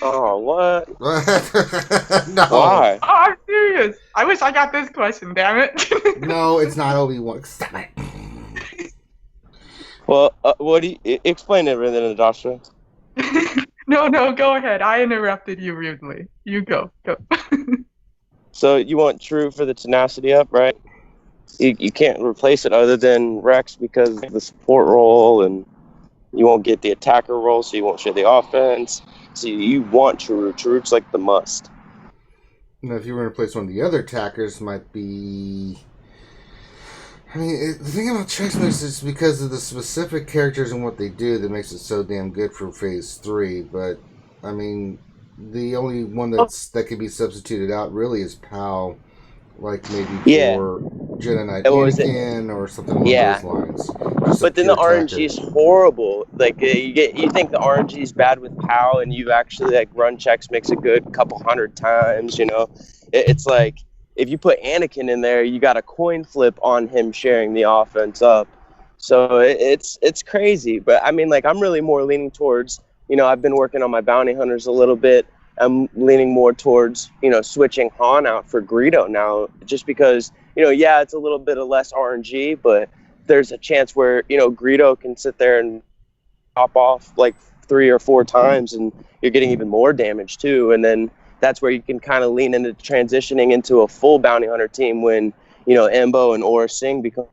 Oh, what? No. Why? Oh, I'm serious. I wish I got this question, damn it. No, it's not Obi-Wan. Stop it. Well, what do you explain everything, Joshua? No, go ahead. I interrupted you rudely. You go. So you want True for the tenacity up, right? You can't replace it other than Rex because of the support role, and you won't get the attacker role, so you won't share the offense. So you want Chirrut. Chirrut's like the must. Now, if you were to replace one of the other attackers, might be... I mean, the thing about Chex Mix is because of the specific characters and what they do that makes it so damn good for Phase 3, but, I mean, the only one that can be substituted out really is POW, like maybe for Jedi Knight Anakin or something along those lines. But then the RNG is horrible. Like you think the RNG is bad with POW, and you've actually like run Chex Mix a good couple hundred times. You know, it's like if you put Anakin in there, you got a coin flip on him sharing the offense up. So it's crazy. But I mean, like I'm really more leaning towards. You know, I've been working on my bounty hunters a little bit. I'm leaning more towards, you know, switching Han out for Greedo now, just because, you know, yeah, it's a little bit of less RNG, but there's a chance where, you know, Greedo can sit there and pop off like 3 or 4 times and you're getting even more damage too. And then that's where you can kind of lean into transitioning into a full bounty hunter team when, you know, Embo and Aura Singh become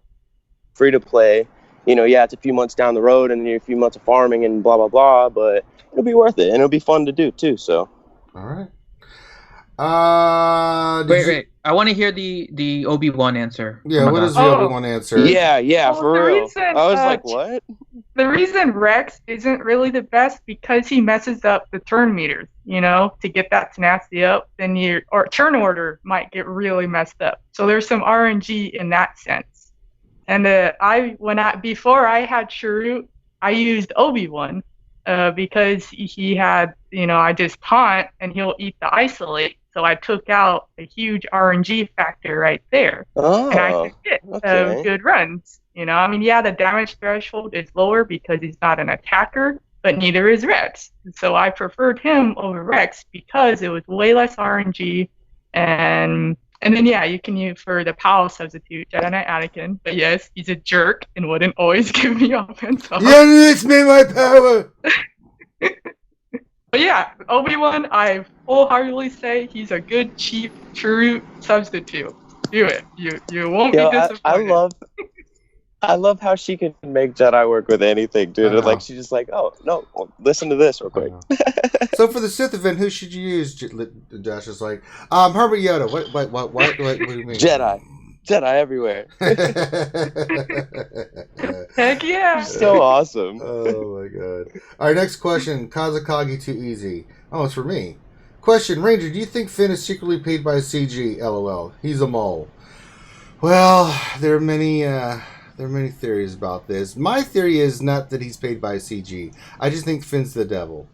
free to play. You know, yeah, it's a few months down the road and a few months of farming and blah, blah, blah, but it'll be worth it and it'll be fun to do too, so. All right. Wait. I want to hear the Obi-Wan answer. Yeah, what is the Obi-Wan answer? Yeah, well, for real. I was like, what? The reason Rex isn't really the best because he messes up the turn meters, you know, to get that tenacity up, then or turn order might get really messed up. So there's some RNG in that sense. And before I had Chirrut, I used Obi-Wan. Because he had, you know, I just taunt and he'll eat the isolate. So I took out a huge RNG factor right there. And I could get good runs. You know, I mean, yeah, the damage threshold is lower because he's not an attacker, but neither is Rex. So I preferred him over Rex because it was way less RNG. And then, yeah, you can use for the POW substitute, Jedi Knight Anakin. But yes, he's a jerk and wouldn't always give me offense. Yeah, it's me, my power! But yeah, Obi-Wan, I wholeheartedly say he's a good, cheap, true substitute. Do it. You won't be disappointed. I love how she can make Jedi work with anything, dude. Like she's just like, oh no, listen to this real quick. So for the Sith event, who should you use? Josh is like, Herbert Yoda. What do you mean? Jedi everywhere. Heck yeah! So awesome. Oh my god! All right, next question. Kazakagi too easy. Oh, it's for me. Question: Ranger, do you think Finn is secretly paid by CG? LOL. He's a mole. Well, there are many theories about this. My theory is not that he's paid by CG. I just think Finn's the devil.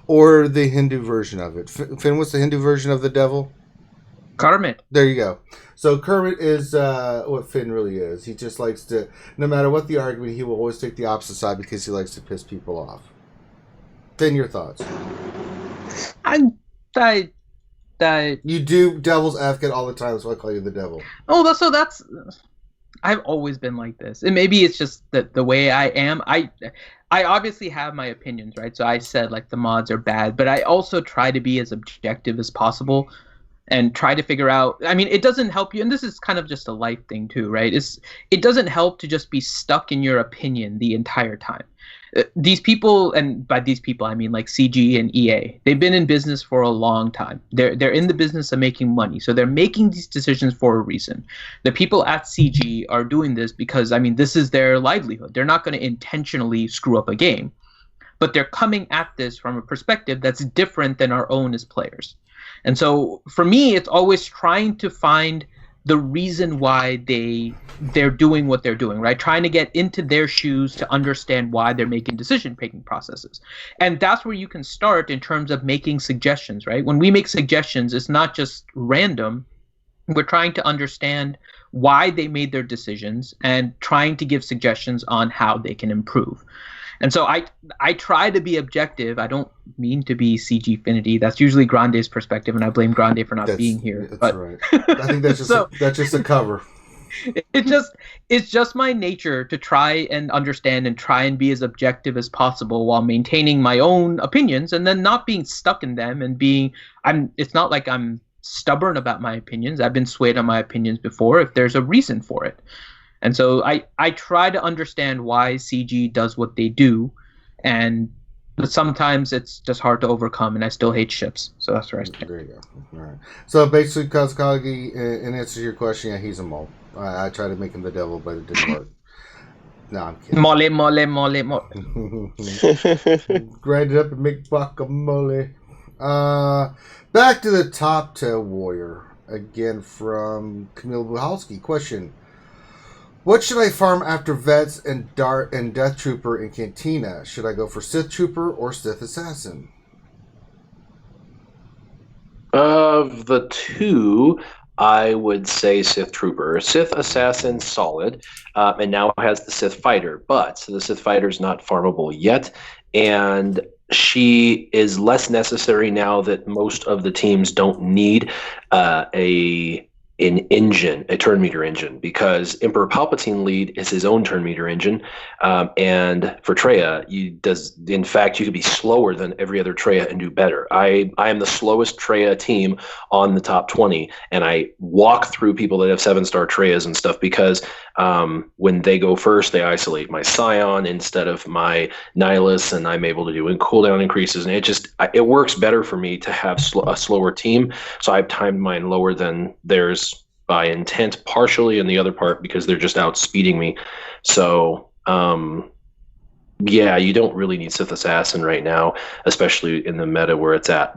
Or the Hindu version of it. Finn, what's the Hindu version of the devil? Kermit. There you go. So Kermit is what Finn really is. He just likes to, no matter what the argument, he will always take the opposite side because he likes to piss people off. Finn, your thoughts? You do devil's advocate all the time, so I call you the devil. Oh, that's I've always been like this, and maybe it's just the way I am. I obviously have my opinions, right? So I said like the mods are bad, but I also try to be as objective as possible. and try to figure out. I mean, it doesn't help you, and this is kind of just a life thing too, right? It doesn't help to just be stuck in your opinion the entire time. These people, and by these people I mean like CG and EA, they've been in business for a long time. They're in the business of making money, so they're making these decisions for a reason. The people at CG are doing this because, I mean, this is their livelihood. They're not going to intentionally screw up a game, but they're coming at this from a perspective that's different than our own as players. And so for me, it's always trying to find the reason why they're doing what they're doing, right? Trying to get into their shoes to understand why they're making decision-making processes. And that's where you can start in terms of making suggestions, right? When we make suggestions, it's not just random. We're trying to understand why they made their decisions and trying to give suggestions on how they can improve. And so I try to be objective. I don't mean to be CG Finity. That's usually Grande's perspective, and I blame Grande for not being here. That's right. I think that's just a cover. It's just my nature to try and understand and try and be as objective as possible while maintaining my own opinions and then not being stuck in them and it's not like I'm stubborn about my opinions. I've been swayed on my opinions before if there's a reason for it. And so I try to understand why CG does what they do, but sometimes it's just hard to overcome, and I still hate ships. So that's where I stand. There you go. All right. So basically, Kazakagi, in answer to your question, yeah, he's a mole. I tried to make him the devil, but it didn't work. No, I'm kidding. Mole. Grind it up and make guacamole. Back to the top 10 warrior. Again from Camille Buhalski. Question. What should I farm after Vets and Dart and Death Trooper in Cantina? Should I go for Sith Trooper or Sith Assassin? Of the two, I would say Sith Trooper. Sith Assassin, solid, and now has the Sith Fighter, but the Sith Fighter is not farmable yet, and she is less necessary now that most of the teams don't need an engine, a turn meter engine, because Emperor Palpatine lead is his own turn meter engine, and for Traya, in fact, you could be slower than every other Traya and do better. I am the slowest Traya team on the top 20, and I walk through people that have 7-star Trayas and stuff because when they go first, they isolate my Scion instead of my Nihilus, and I'm able to do cooldown increases, and it works better for me to have a slower team, so I've timed mine lower than theirs by intent partially, and the other part because they're just outspeeding me. So yeah, you don't really need Sith Assassin right now, especially in the meta where it's at.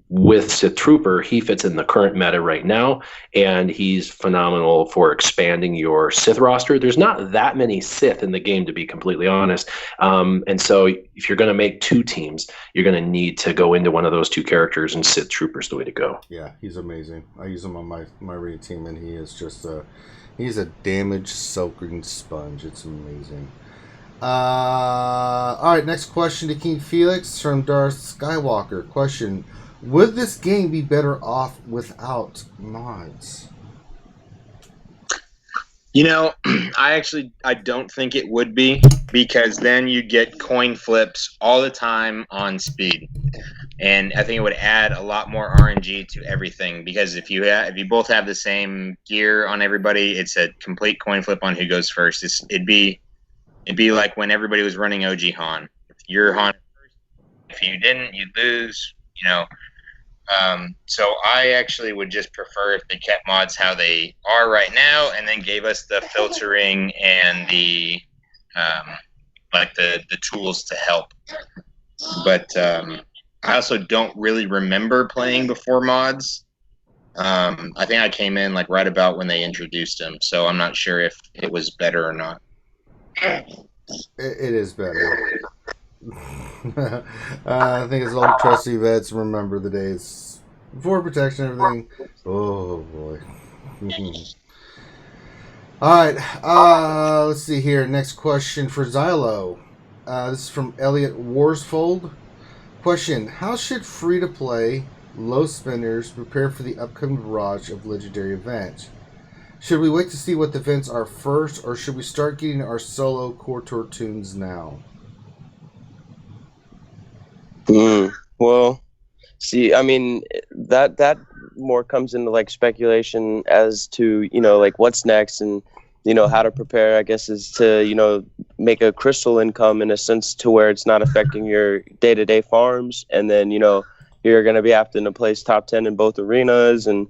With Sith Trooper, he fits in the current meta right now, and he's phenomenal for expanding your Sith roster. There's not that many Sith in the game, to be completely honest. And so if you're going to make two teams, you're going to need to go into one of those two characters, and Sith Trooper's the way to go. Yeah, he's amazing. I use him on my raid team, and he is just he's a damage soaking sponge. It's amazing. All right, next question to King Felix from Darth Skywalker. Question: would this game be better off without mods? I don't think it would be, because then you get coin flips all the time on speed, and I think it would add a lot more RNG to everything. Because if you both have the same gear on everybody, it's a complete coin flip on who goes first. It'd be like when everybody was running OG Han. If you're Han first, if you didn't, you'd lose. So I actually would just prefer if they kept mods how they are right now, and then gave us the filtering and the the tools to help. But I also don't really remember playing before mods. I think I came in right about when they introduced them, so I'm not sure if it was better or not. It is better. I think it's old trusty vets remember the days before protection and everything. Oh boy. Alright, let's see here. Next question for Xylo. This is from Elliot Warsfold. Question: how should free-to-play low spenders prepare for the upcoming barrage of legendary events? Should we wait to see what the events are first, or should we start getting our solo core tour tunes now? Well, see, I mean, that more comes into like speculation as to, you know, like what's next, and, you know, how to prepare, I guess, is to, you know, make a crystal income in a sense to where it's not affecting your day-to-day farms. And then, you know, you're going to be having to place top 10 in both arenas, and,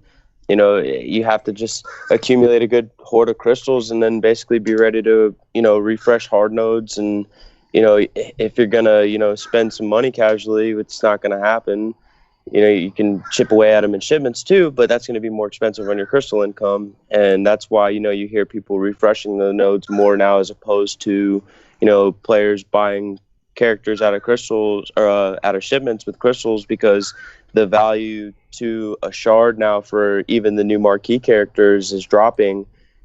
you know, you have to just accumulate a good hoard of crystals and then basically be ready to, you know, refresh hard nodes. And, you know, if you're going to, you know, spend some money casually, it's not going to happen. You know, you can chip away at them in shipments too, but that's going to be more expensive on your crystal income. And that's why, you know, you hear people refreshing the nodes more now as opposed to, you know, players buying characters out of crystals or out of shipments with crystals, because the value to a shard now for even the new marquee characters is dropping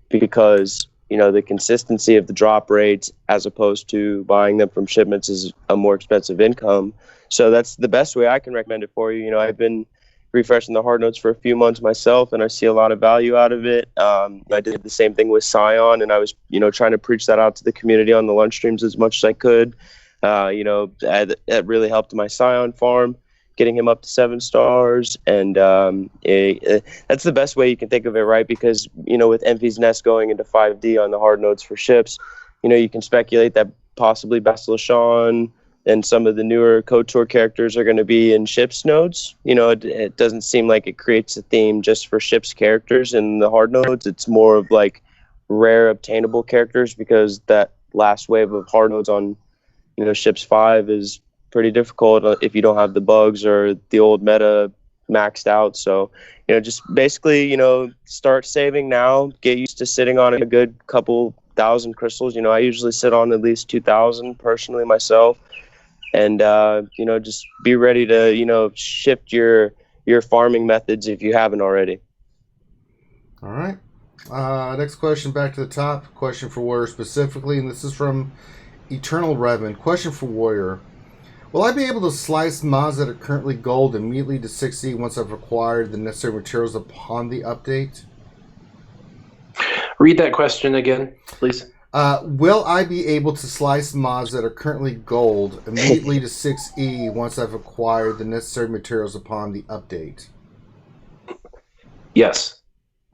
because, you know, the consistency of the drop rates as opposed to buying them from shipments is a more expensive income. So that's the best way I can recommend it for you. You know, I've been refreshing the hard notes for a few months myself, and I see a lot of value out of it. I did the same thing with Scion, and I was, you know, trying to preach that out to the community on the lunch streams as much as I could. You know, that really helped my Scion farm, getting him up to 7 stars. And that's the best way you can think of it, right? Because, you know, with Envy's Nest going into 5D on the hard notes for ships, you know, you can speculate that possibly Basilishan and some of the newer KOTOR characters are going to be in ships nodes. You know, it doesn't seem like it creates a theme just for ships characters in the hard nodes. It's more of like rare obtainable characters, because that last wave of hard nodes on, you know, ships 5 is pretty difficult if you don't have the bugs or the old meta maxed out. So, you know, just basically, you know, start saving now, get used to sitting on a good couple thousand crystals. You know, I usually sit on at least 2,000 personally myself. And, you know, just be ready to, you know, shift your farming methods if you haven't already. All right. Next question, back to the top. Question for Warrior specifically, and this is from Eternal Redmond. Question for Warrior. Will I be able to slice mods that are currently gold immediately to 60 once I've acquired the necessary materials upon the update? Read that question again, please. Will I be able to slice mods that are currently gold immediately to 6E once I've acquired the necessary materials upon the update? Yes.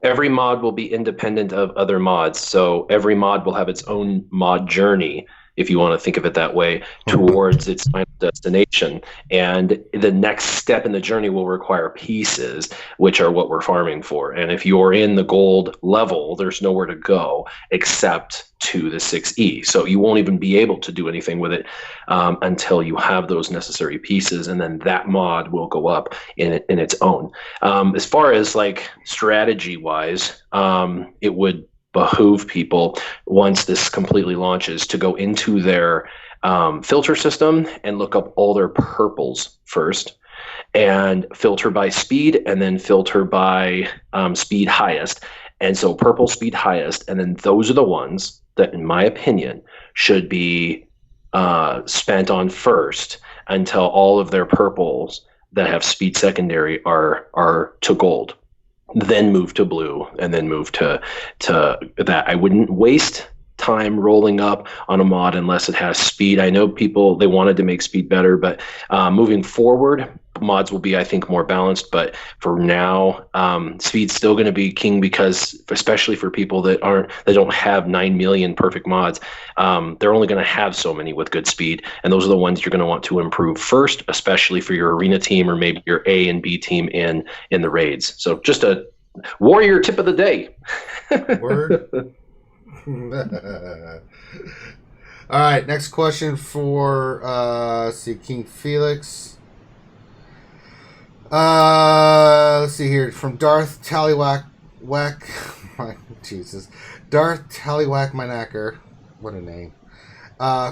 Every mod will be independent of other mods, so every mod will have its own mod journey, if you want to think of it that way, towards its final destination. And the next step in the journey will require pieces, which are what we're farming for. And if you're in the gold level, there's nowhere to go except to the 6E. So you won't even be able to do anything with it until you have those necessary pieces, and then that mod will go up in its own. As far as like strategy-wise, it would behoove people, once this completely launches, to go into their filter system and look up all their purples first, and filter by speed, and then filter by speed highest. And so purple, speed highest, and then those are the ones that, in my opinion, should be spent on first until all of their purples that have speed secondary are to gold. Then move to blue, and then move to that. I wouldn't waste time rolling up on a mod unless it has speed. I know people, they wanted to make speed better, but moving forward, mods will be, I think, more balanced. But for now, speed's still going to be king, because especially for people that don't have 9 million perfect mods, they're only going to have so many with good speed, and those are the ones you're going to want to improve first, especially for your arena team or maybe your A and B team in the raids. So just a warrior tip of the day. Word. All right, next question for King Felix. Let's see here, from Darth Tallywhack. Jesus, Darth Tallywhack Manacker. What a name.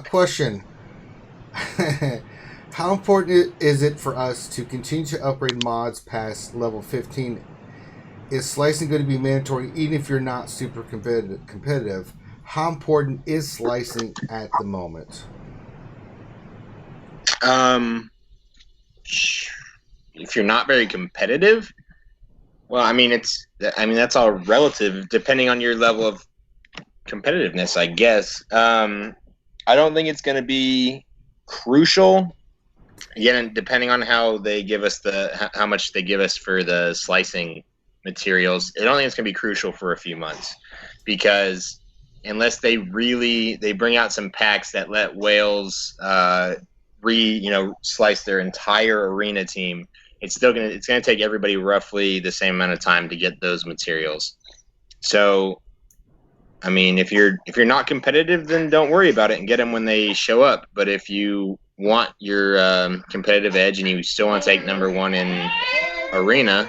Question: how important is it for us to continue to upgrade mods past level 15? Is slicing going to be mandatory even if you're not super competitive? How important is slicing at the moment? If you're not very competitive, well, I mean, that's all relative depending on your level of competitiveness, I guess. I don't think it's going to be crucial Again, depending on how they give us how much they give us for the slicing materials, I don't think it's going to be crucial for a few months, because unless they bring out some packs that let whales slice their entire arena team, it's going to take everybody roughly the same amount of time to get those materials. So, I mean, if you're not competitive, then don't worry about it and get them when they show up. But if you want your competitive edge and you still want to take number one in arena,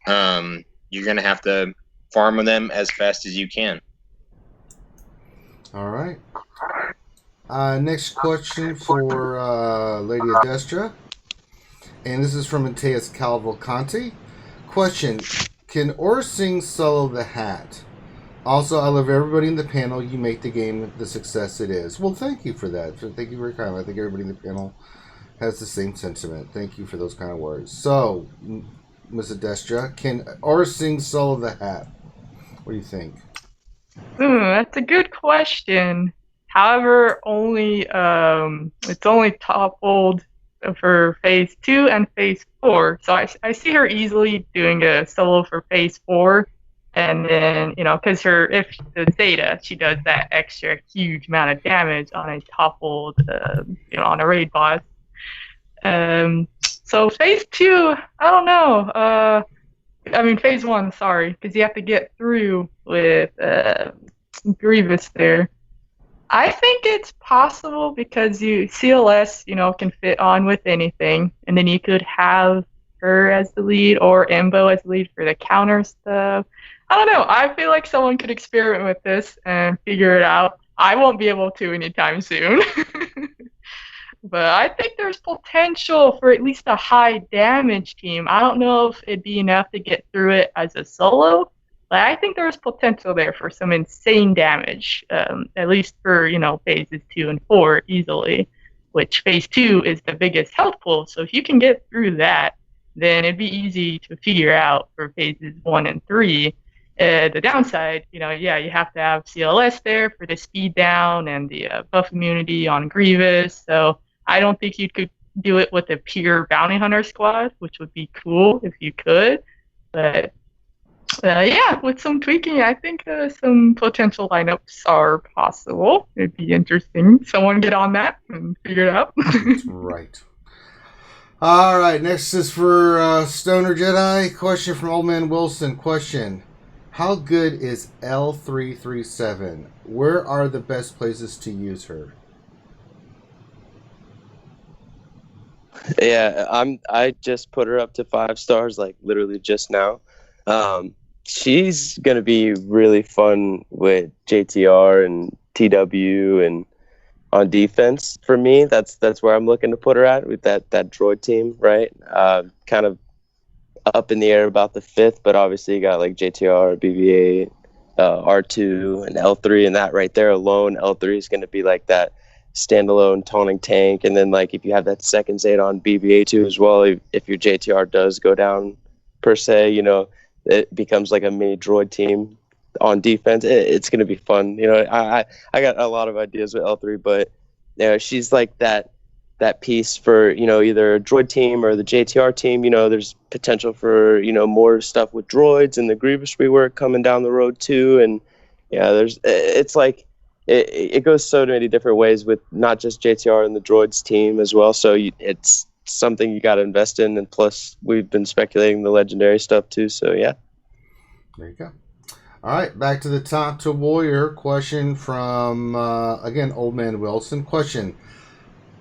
you're going to have to farm them as fast as you can. All right. Next question for Lady Adestra. And this is from Mateus Calvalcanti. Question: can Orsing solo the hat? Also, I love everybody in the panel. You make the game the success it is. Well, thank you for that. Thank you very kindly. I think everybody in the panel has the same sentiment. Thank you for those kind of words. So, Ms. Adestra, can Orsing solo the hat? What do you think? That's a good question. However, it's only toppled for phase 2 and phase 4. So I see her easily doing a solo for phase 4. And then, because if the Zeta, she does that extra huge amount of damage on a toppled, on a raid boss. So phase 2, I don't know. Phase 1, sorry, because you have to get through with Grievous there. I think it's possible because CLS, can fit on with anything, and then you could have her as the lead or Embo as the lead for the counter stuff. I don't know. I feel like someone could experiment with this and figure it out. I won't be able to anytime soon. But I think there's potential for at least a high damage team. I don't know if it'd be enough to get through it as a solo, but I think there's potential there for some insane damage, at least for, phases 2 and 4 easily, which phase 2 is the biggest health pool. So if you can get through that, then it'd be easy to figure out for phases 1 and 3. The downside, you have to have CLS there for the speed down and the buff immunity on Grievous. So I don't think you could do it with a pure bounty hunter squad, which would be cool if you could. But with some tweaking, I think some potential lineups are possible. It'd be interesting. Someone get on that and figure it out. Right. All right. Next is for Stoner Jedi. Question from Old Man Wilson. Question: how good is L337? Where are the best places to use her? Yeah, I just put her up to 5 stars, like literally just now. She's gonna be really fun with JTR and TW and on defense for me. That's where I'm looking to put her at with that droid team, right? Kind of up in the air about the 5th, but obviously you got like JTR, BB-8, R2, and L3, and that right there alone, L3 is going to be like that standalone taunting tank. And then like if you have that second Zeta on BB-8 as well, if your JTR does go down per se, it becomes like a mini droid team on defense. It's going to be fun. I got a lot of ideas with L3, but she's like that piece for either a droid team or the JTR team. There's potential for more stuff with droids and the Grievous rework coming down the road too. And it's like it goes so many different ways with not just JTR and the droids team as well. So it's something you got to invest in, and plus we've been speculating the legendary stuff too. So yeah, there you go. All right, back to the top to warrior. Question from again Old Man Wilson. Question: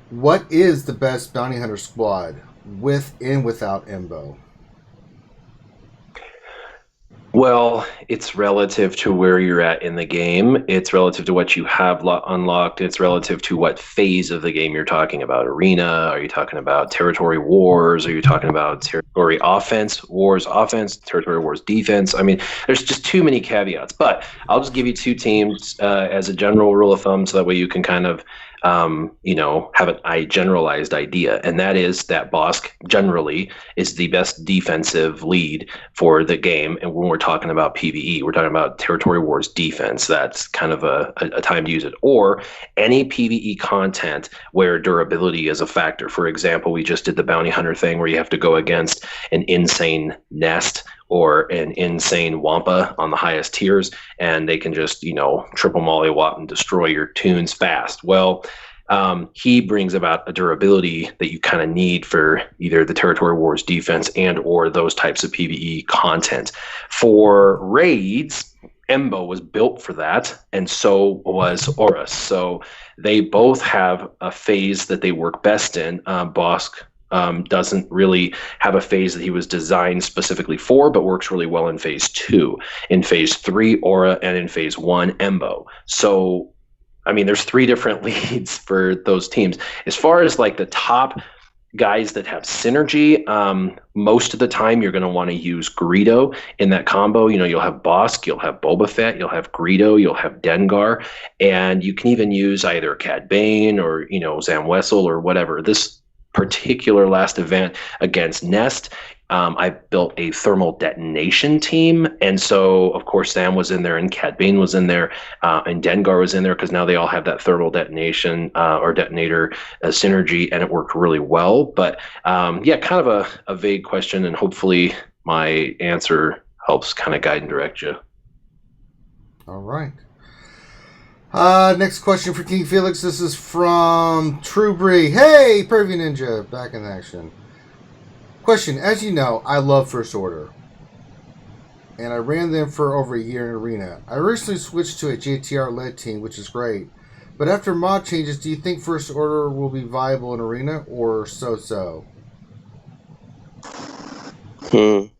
what is the best bounty hunter squad with and without Embo? Well, it's relative to where you're at in the game. It's relative to what you have unlocked. It's relative to what phase of the game you're talking about. Arena? Are you talking about territory wars? Are you talking about territory offense, wars offense, territory wars defense? I mean, there's just too many caveats. But I'll just give you 2 teams as a general rule of thumb, so that way you can kind of have a generalized idea, and that is that Bosk generally is the best defensive lead for the game. And when we're talking about PvE, we're talking about territory wars defense. That's kind of a time to use it. Or any PvE content where durability is a factor. For example, we just did the bounty hunter thing where you have to go against an insane nest or an insane Wampa on the highest tiers, and they can just, triple mollywop and destroy your tunes fast. Well, he brings about a durability that you kind of need for either the territory wars defense and or those types of PvE content. For raids, Embo was built for that, and so was Horus. So they both have a phase that they work best in. Bosk doesn't really have a phase that he was designed specifically for, but works really well in phase 2. In phase 3, Aura, and in phase 1, Embo. So, there's 3 different leads for those teams. As far as like the top guys that have synergy, most of the time you're going to want to use Greedo in that combo. You'll have Bosk, you'll have Boba Fett, you'll have Greedo, you'll have Dengar, and you can even use either Cad Bane or, Zam Wessel or whatever. This particular last event against Nest, I built a thermal detonation team, and so of course Sam was in there, and Cad Bane was in there, and Dengar was in there, because now they all have that thermal detonation or detonator synergy, and it worked really well. But kind of a vague question, and hopefully my answer helps kind of guide and direct you. All right. Next question for King Felix. This is from True Bree. Hey, Pervy Ninja, back in action. Question: as you know, I love First Order, and I ran them for over a year in Arena. I recently switched to a JTR-led team, which is great. But after mod changes, do you think First Order will be viable in Arena, or so-so? King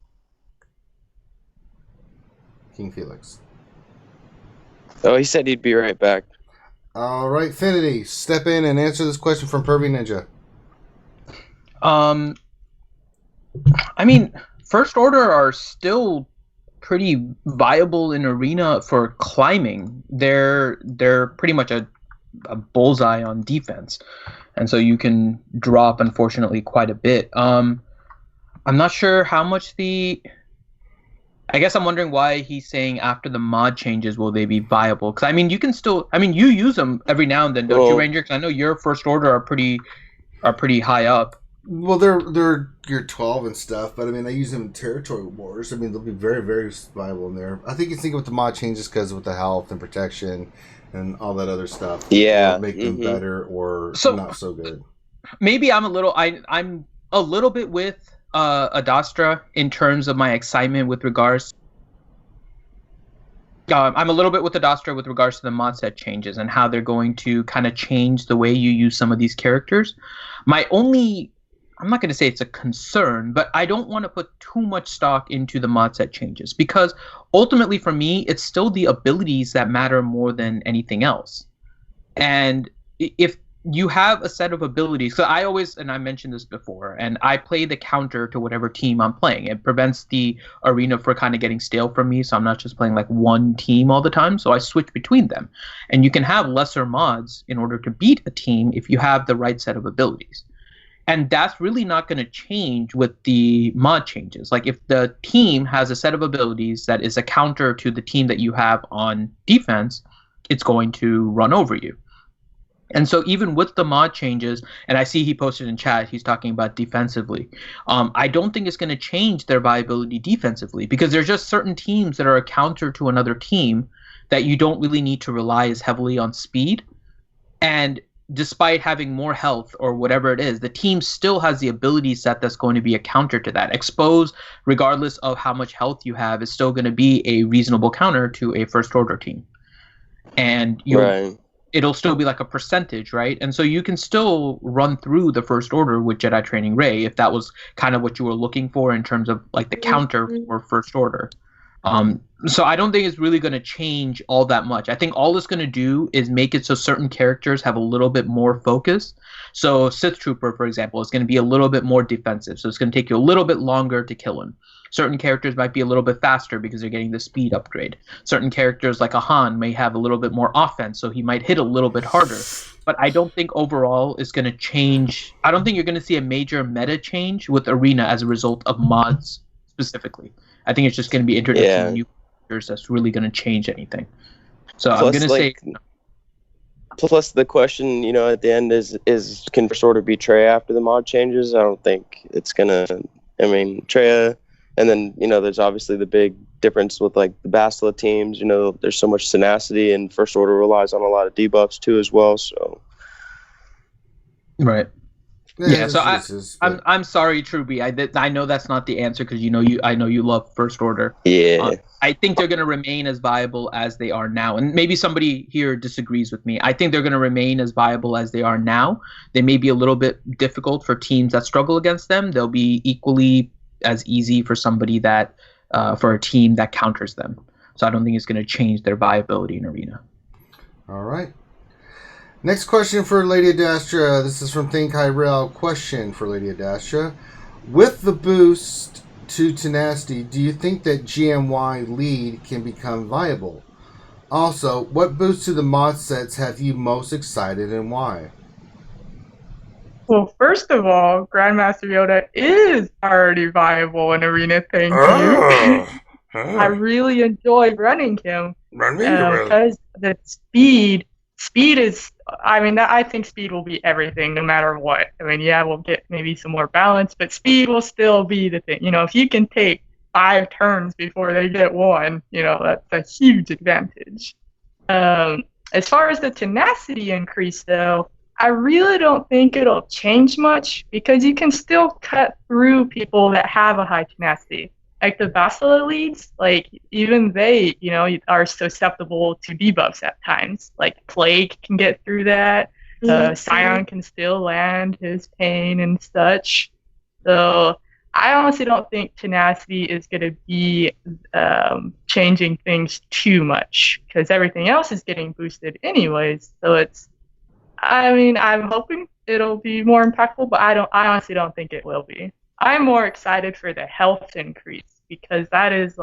Felix. Oh, he said he'd be right back. All right, Finity, step in and answer this question from Pervy Ninja. First Order are still pretty viable in Arena for climbing. They're pretty much a bullseye on defense, and so you can drop, unfortunately, quite a bit. I'm not sure how much I guess I'm wondering why he's saying after the mod changes will they be viable? Because you can still, you use them every now and then, don't you, Ranger? Because I know your First Order are pretty high up. Well, they're Gear 12 and stuff, but I use them in Territory Wars. They'll be very, very viable in there. I think you think with the mod changes because with the health and protection and all that other stuff, make them better or not so good. Maybe I'm a little bit with Adastra in terms of my excitement with regards. I'm a little bit with Adastra with regards to the mod set changes and how they're going to kind of change the way you use some of these characters. I'm not going to say it's a concern, but I don't want to put too much stock into the mod set changes, because ultimately for me, it's still the abilities that matter more than anything else. And if you have a set of abilities, so I always, and I mentioned this before, and I play the counter to whatever team I'm playing. It prevents the arena for kind of getting stale for me, so I'm not just playing like one team all the time, so I switch between them. And you can have lesser mods in order to beat a team if you have the right set of abilities. And that's really not going to change with the mod changes. Like if the team has a set of abilities that is a counter to the team that you have on defense, it's going to run over you. And so even with the mod changes, and I see he posted in chat, he's talking about defensively. I don't think it's going to change their viability defensively, because there's just certain teams that are a counter to another team that you don't really need to rely as heavily on speed. And despite having more health or whatever it is, the team still has the ability set that's going to be a counter to that. Expose, regardless of how much health you have, is still going to be a reasonable counter to a First Order team. And it'll still be like a percentage, right? And so you can still run through the First Order with Jedi Training Rey if that was kind of what you were looking for in terms of like the counter for First Order. So I don't think it's really going to change all that much. I think all it's going to do is make it so certain characters have a little bit more focus. So Sith Trooper, for example, is going to be a little bit more defensive. So it's going to take you a little bit longer to kill him. Certain characters might be a little bit faster because they're getting the speed upgrade. Certain characters like a Han may have a little bit more offense, so he might hit a little bit harder. but I don't think overall it's going to change. I don't think you're going to see a major meta change with Arena as a result of mods specifically. I think it's just going to be introducing new features that's really going to change anything. So I'm going to say. Plus, the question, at the end is can First Order be Trey after the mod changes? I don't think it's gonna. I mean, Trey, and then there's obviously the big difference with like the Bastila teams. There's so much tenacity, and First Order relies on a lot of debuffs too as well. So, right. Yeah, so I'm sorry, Truby. I know that's not the answer because I know you love First Order. Yeah. I think they're going to remain as viable as they are now, and maybe somebody here disagrees with me. I think they're going to remain as viable as they are now. They may be a little bit difficult for teams that struggle against them. They'll be equally as easy for somebody that for a team that counters them. So I don't think it's going to change their viability in Arena. All right. Next question for Lady Adastra. This is from Think Hyrel. Question for Lady Adastra. With the boost to tenacity, do you think that GMY lead can become viable? Also, what boost to the mod sets have you most excited and why? Well, first of all, Grandmaster Yoda is already viable in Arena, thank you. I really enjoy running him because the speed is, I think speed will be everything no matter what. We'll get maybe some more balance, but speed will still be the thing. If you can take 5 turns before they get one, that's a huge advantage. As far as the tenacity increase, though, I really don't think it'll change much because you can still cut through people that have a high tenacity. Like the Bastila leads, even they, are susceptible to debuffs at times. Like Plague can get through that. Scion can still land his pain and such. So I honestly don't think tenacity is going to be changing things too much because everything else is getting boosted anyways. So I'm hoping it'll be more impactful, but I honestly don't think it will be. I'm more excited for the health increase because that is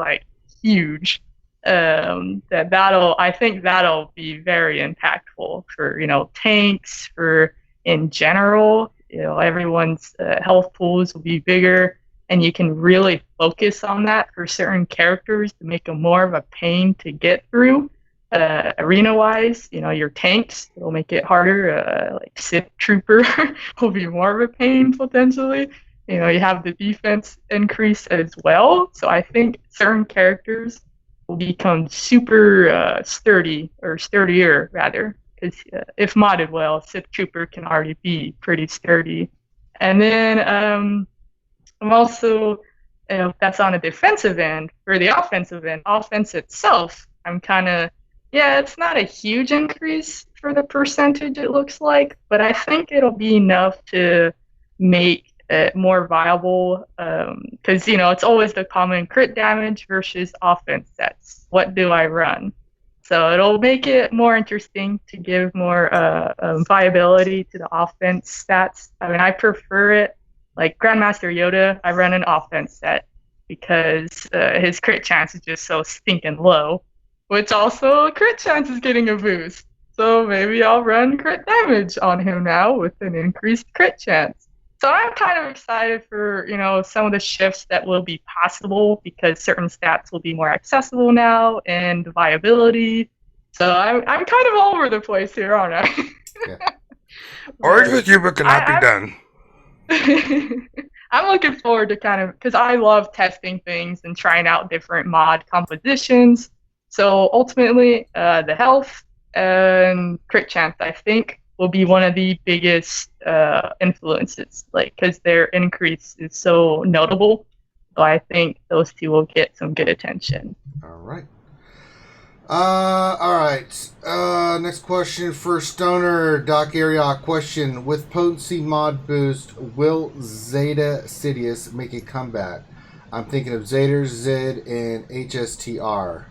huge. I think that'll be very impactful for tanks, for in general. Everyone's health pools will be bigger, and you can really focus on that for certain characters to make them more of a pain to get through. Arena-wise, your tanks will make it harder. Like Sith Trooper will be more of a pain potentially. You have the defense increase as well. So I think certain characters will become super sturdy, or sturdier rather, because if modded well, Sith Trooper can already be pretty sturdy. And then I'm also, that's on a defensive end. For the offensive end, offense itself, I'm kind of, it's not a huge increase for the percentage it looks like, but I think it'll be enough to make it more viable, because it's always the common crit damage versus offense sets. What do I run? So it'll make it more interesting to give more viability to the offense stats. I prefer it like Grandmaster Yoda. I run an offense set because his crit chance is just so stinking low, which also crit chance is getting a boost. So maybe I'll run crit damage on him now with an increased crit chance. So I'm kind of excited for, some of the shifts that will be possible because certain stats will be more accessible now and viability. So I'm kind of all over the place here, aren't I? Yeah. Orange with you, but cannot be done. I'm looking forward to because I love testing things and trying out different mod compositions. So ultimately, the health and crit chance, I think, will be one of the biggest influences, because their increase is so notable. So I think those two will get some good attention. All right. Next question for Stoner Doc Ariok. Question: with potency mod boost, will Zeta Sidious make a comeback? I'm thinking of Zader, Zed, and HSTR.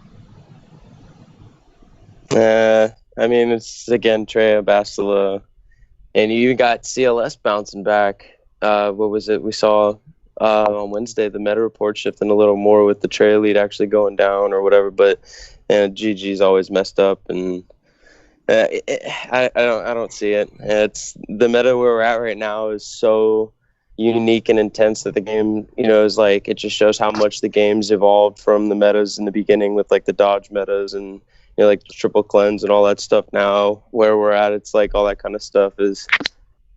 It's again Treya, Bastila, and you got CLS bouncing back. What was it we saw on Wednesday? The meta report shifting a little more with the Treya lead actually going down or whatever. But GG's always messed up, and I don't see it. It's the meta where we're at right now is so unique and intense that the game, is like, it just shows how much the game's evolved from the metas in the beginning with like the dodge metas and like the triple cleanse and all that stuff. Now where we're at, it's like all that kind of stuff is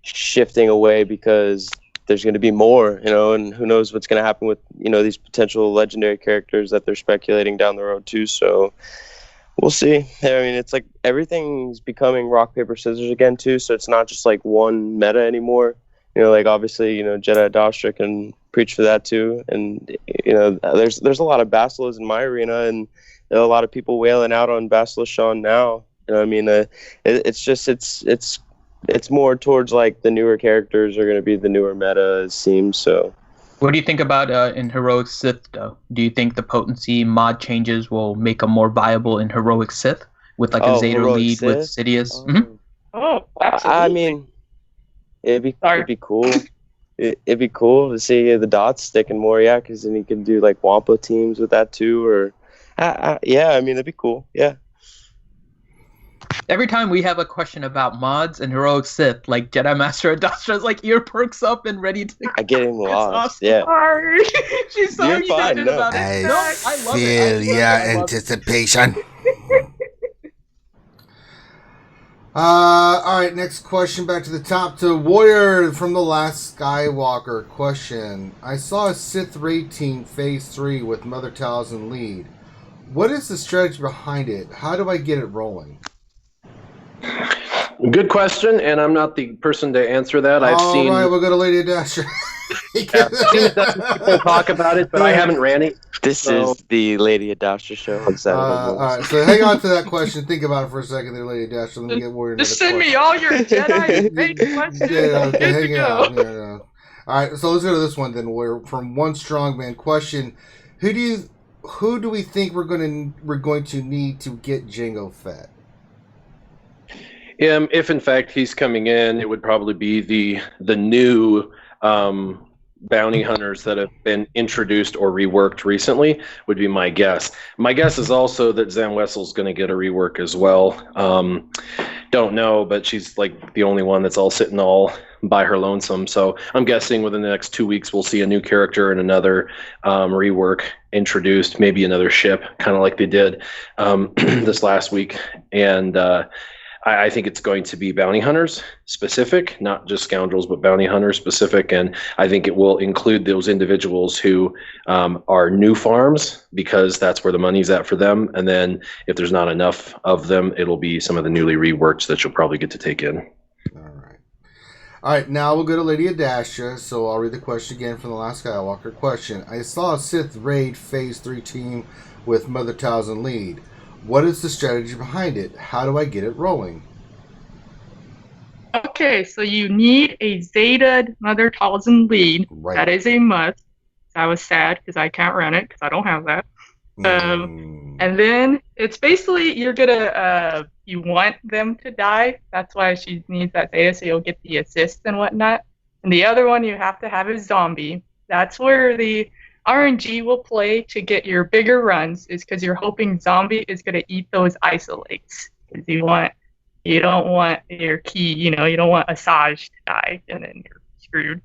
shifting away because there's going to be more, and who knows what's going to happen with these potential legendary characters that they're speculating down the road too. So we'll see. I mean, it's like everything's becoming rock paper scissors again too, so it's not just like one meta anymore. Like obviously, Jedi Dastra can preach for that too, and there's a lot of Basilos in my arena, and there are a lot of people wailing out on Basilos Sean now. I mean, it's more towards like the newer characters are going to be the newer meta, it seems. So what do you think about in Heroic Sith, though? Do you think the potency mod changes will make them more viable in Heroic Sith with like a Zeta lead Sith? with Sidious? Oh, absolutely. I mean, it'd be cool. It'd be cool to see the dots sticking more, yeah, because then you can do like Wampa teams with that too, or yeah, I mean, it'd be cool, yeah. Every time we have a question about mods and Heroic Sith, like Jedi Master Adastra's like ear perks up and ready to. I get him lost. Awesome. Yeah. Sorry. She's so excited about it. I love feel it. your anticipation. All right, next question. Back to the top to Warrior from The Last Skywalker. Question: I saw a Sith raid team Phase 3 with Mother Talzin lead. What is the strategy behind it? How do I get it rolling? Good question, and I'm not the person to answer that. All right, we'll go to Lady Dasher. People talk about it, but I haven't ran it. This is the Lady Adastra show. All right, so hang on to that question. Think about it for a second there, Lady Dasher. Let me get Warrior. Just send me all your Jedi fake questions. Yeah, okay, Good to hang go. on. Yeah. All right, so let's go to this one then. Warrior from One Strongman. Question: Who do we think we're going to need to get Jango Fett? If in fact he's coming in, it would probably be the new bounty hunters that have been introduced or reworked recently, would be my guess. My guess is also that Zam Wessel's going to get a rework as well. Don't know, but she's like the only one that's all sitting all by her lonesome. So I'm guessing within the next 2 weeks we'll see a new character and another rework introduced, maybe another ship, kind of like they did this last week. And I think it's going to be bounty hunters specific, not just scoundrels, but bounty hunters specific. And I think it will include those individuals who are new farms, because that's where the money's at for them. And then if there's not enough of them, it'll be some of the newly reworked that you'll probably get to take in. All right, now we'll go to Lady Adastra. So I'll read the question again from The Last Skywalker. Question: I saw a Sith raid Phase 3 team with Mother Talzin lead. What is the strategy behind it? How do I get it rolling? Okay, so you need a Zeta Mother Talzin lead. Right. That is a must. I was sad because I can't run it because I don't have that. And then it's basically you're gonna you want them to die. That's why she needs that Zeta, so you'll get the assist and whatnot. And the other one you have to have is zombie. That's where the RNG will play to get your bigger runs, is because you're hoping zombie is going to eat those isolates. Because you don't want your key, you don't want Asajj to die, and then you're screwed.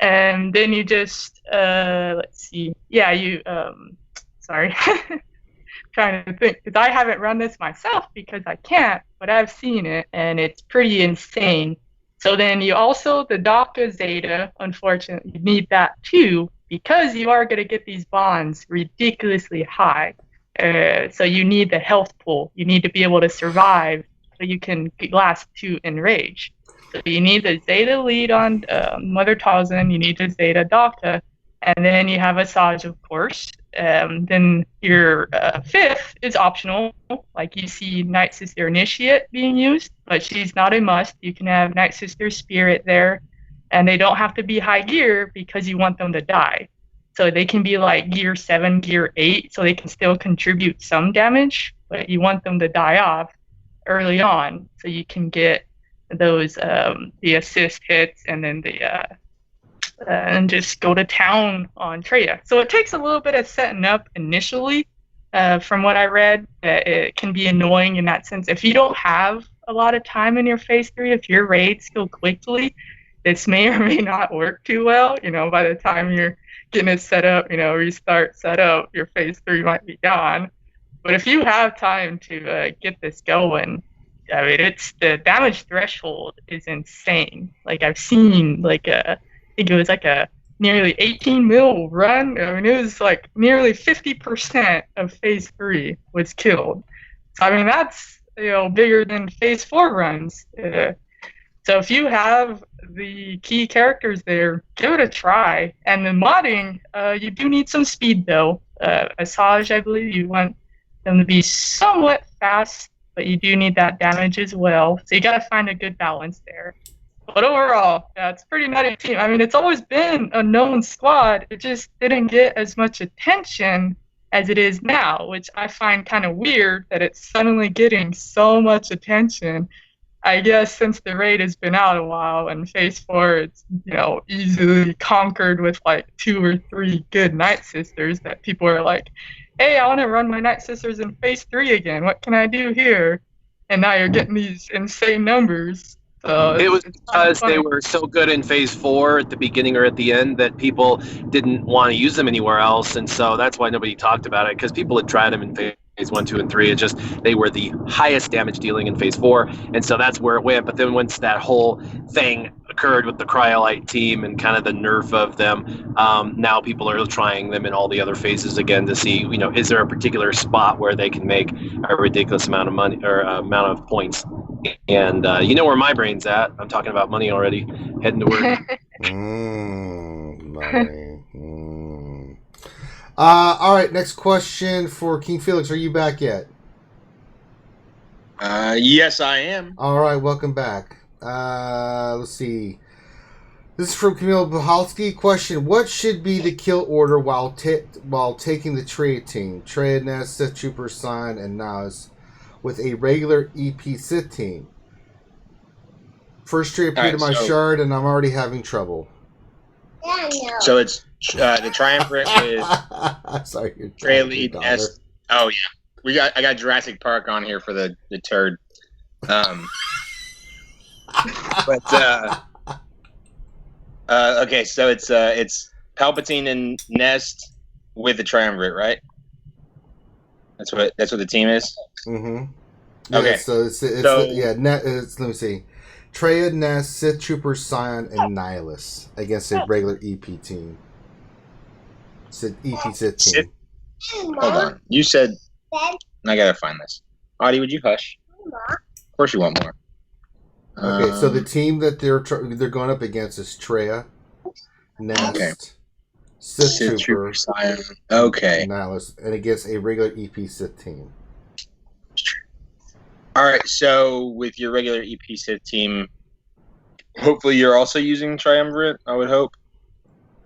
And then you just let's see, yeah, you sorry, trying to think, because I haven't run this myself because I can't, but I've seen it and it's pretty insane. So then you also, the Dr. Zeta, unfortunately, you need that too, because you are going to get these bonds ridiculously high. So you need the health pool. You need to be able to survive so you can last 2 enrage. So you need the Zeta lead on Mother Talzin, you need the Zeta Doctor, and then you have Asajj, of course. Then your 5th is optional, like you see Night Sister Initiate being used, but she's not a must. You can have Night Sister Spirit there, and they don't have to be high gear because you want them to die. So they can be like gear 7, gear 8, so they can still contribute some damage, but you want them to die off early on so you can get those the assist hits and then the and just go to town on Traya. So it takes a little bit of setting up initially. From what I read, it can be annoying in that sense. If you don't have a lot of time in your phase 3, if your raids kill quickly, this may or may not work too well. By the time you're getting it set up, restart setup, your phase 3 might be gone. But if you have time to get this going, I mean, it's the damage threshold is insane. Like I've seen I think it was like a nearly 18 mil run. I mean, it was like nearly 50% of phase 3 was killed. So I mean, that's bigger than phase 4 runs. So if you have the key characters there, give it a try. And the modding, you do need some speed though. Asajj, I believe you want them to be somewhat fast, but you do need that damage as well. So you got to find a good balance there. But overall, yeah, it's a pretty nutty team. I mean, it's always been a known squad. It just didn't get as much attention as it is now, which I find kind of weird that it's suddenly getting so much attention. I guess since the raid has been out a while and phase 4, it's easily conquered with like 2 or 3 good Night Sisters that people are like, hey, I want to run my Night Sisters in phase 3 again. What can I do here? And now you're getting these insane numbers. So it was because they were so good in phase 4 at the beginning or at the end that people didn't want to use them anywhere else, and so that's why nobody talked about it, because people had tried them in phase 1, 2, and 3. It just they were the highest damage dealing in phase 4, and so that's where it went. But then once that whole thing occurred with the Cryolite team and kind of the nerf of them, now people are trying them in all the other phases again to see, is there a particular spot where they can make a ridiculous amount of money or amount of points. And where my brain's at. I'm talking about money already. Heading to work. Money. All right, next question for King Felix. Are you back yet? Yes, I am. All right, welcome back. Let's see. This is from Camille Buhalski. Question: what should be the kill order while taking the Traya team? Traya, Nest, Sith Trooper, Sign, and Nas with a regular EP Sith team. First Traya appeared in my shard, and I'm already having trouble. So it's the triumvirate with sorry, Traya lead Nest. Oh yeah, I got Jurassic Park on here for the turd. Okay, so it's Palpatine and Nest with the triumvirate, right? That's what the team is. Mm-hmm. Okay. Yeah, so it's let me see. Traya, Nest, Sith Trooper, Scion, and Nihilus against a regular EP team. EP Sith team. Hold on. You said I gotta find this. Audie, would you hush? Of course you want more. Okay, so the team that they're going up against is Traya, Nest, Sith Trooper, Scion. Okay. Nihilus, and against a regular EP Sith team. All right, so with your regular EP Sith team, hopefully you're also using Triumvirate, I would hope.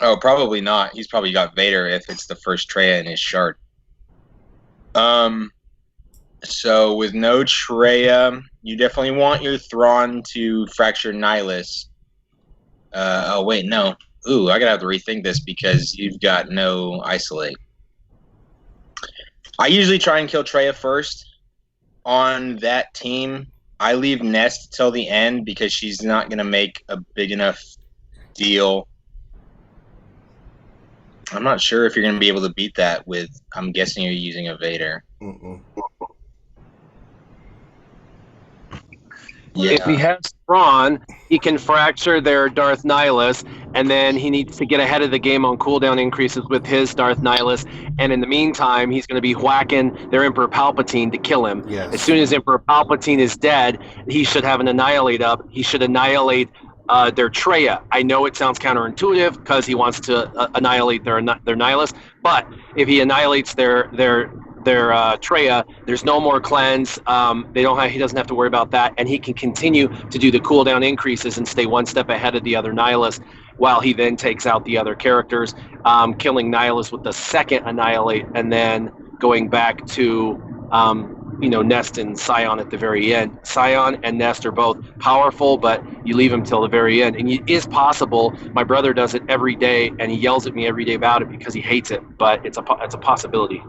Oh, probably not. He's probably got Vader if it's the first Traya in his shard. So with no Traya, you definitely want your Thrawn to fracture Nihilus. Oh, wait, no. Ooh, I gotta have to rethink this because you've got no Isolate. I usually try and kill Traya first. On that team, I leave Nest till the end because she's not going to make a big enough deal. I'm not sure if you're going to be able to beat that with, I'm guessing you're using a Vader. Yeah. If he has Thrawn, he can fracture their Darth Nihilus, and then he needs to get ahead of the game on cooldown increases with his Darth Nihilus. And in the meantime, he's going to be whacking their Emperor Palpatine to kill him. Yes. As soon as Emperor Palpatine is dead, he should have an Annihilate up. He should annihilate their Traya. I know it sounds counterintuitive because he wants to annihilate their Nihilus, but if he annihilates their Traya, there's no more cleanse. He doesn't have to worry about that, and he can continue to do the cooldown increases and stay one step ahead of the other Nihilus, while he then takes out the other characters, killing Nihilus with the second annihilate, and then going back to Nest and Scion at the very end. Scion and Nest are both powerful, but you leave them till the very end. And it is possible. My brother does it every day, and he yells at me every day about it because he hates it. But it's a possibility.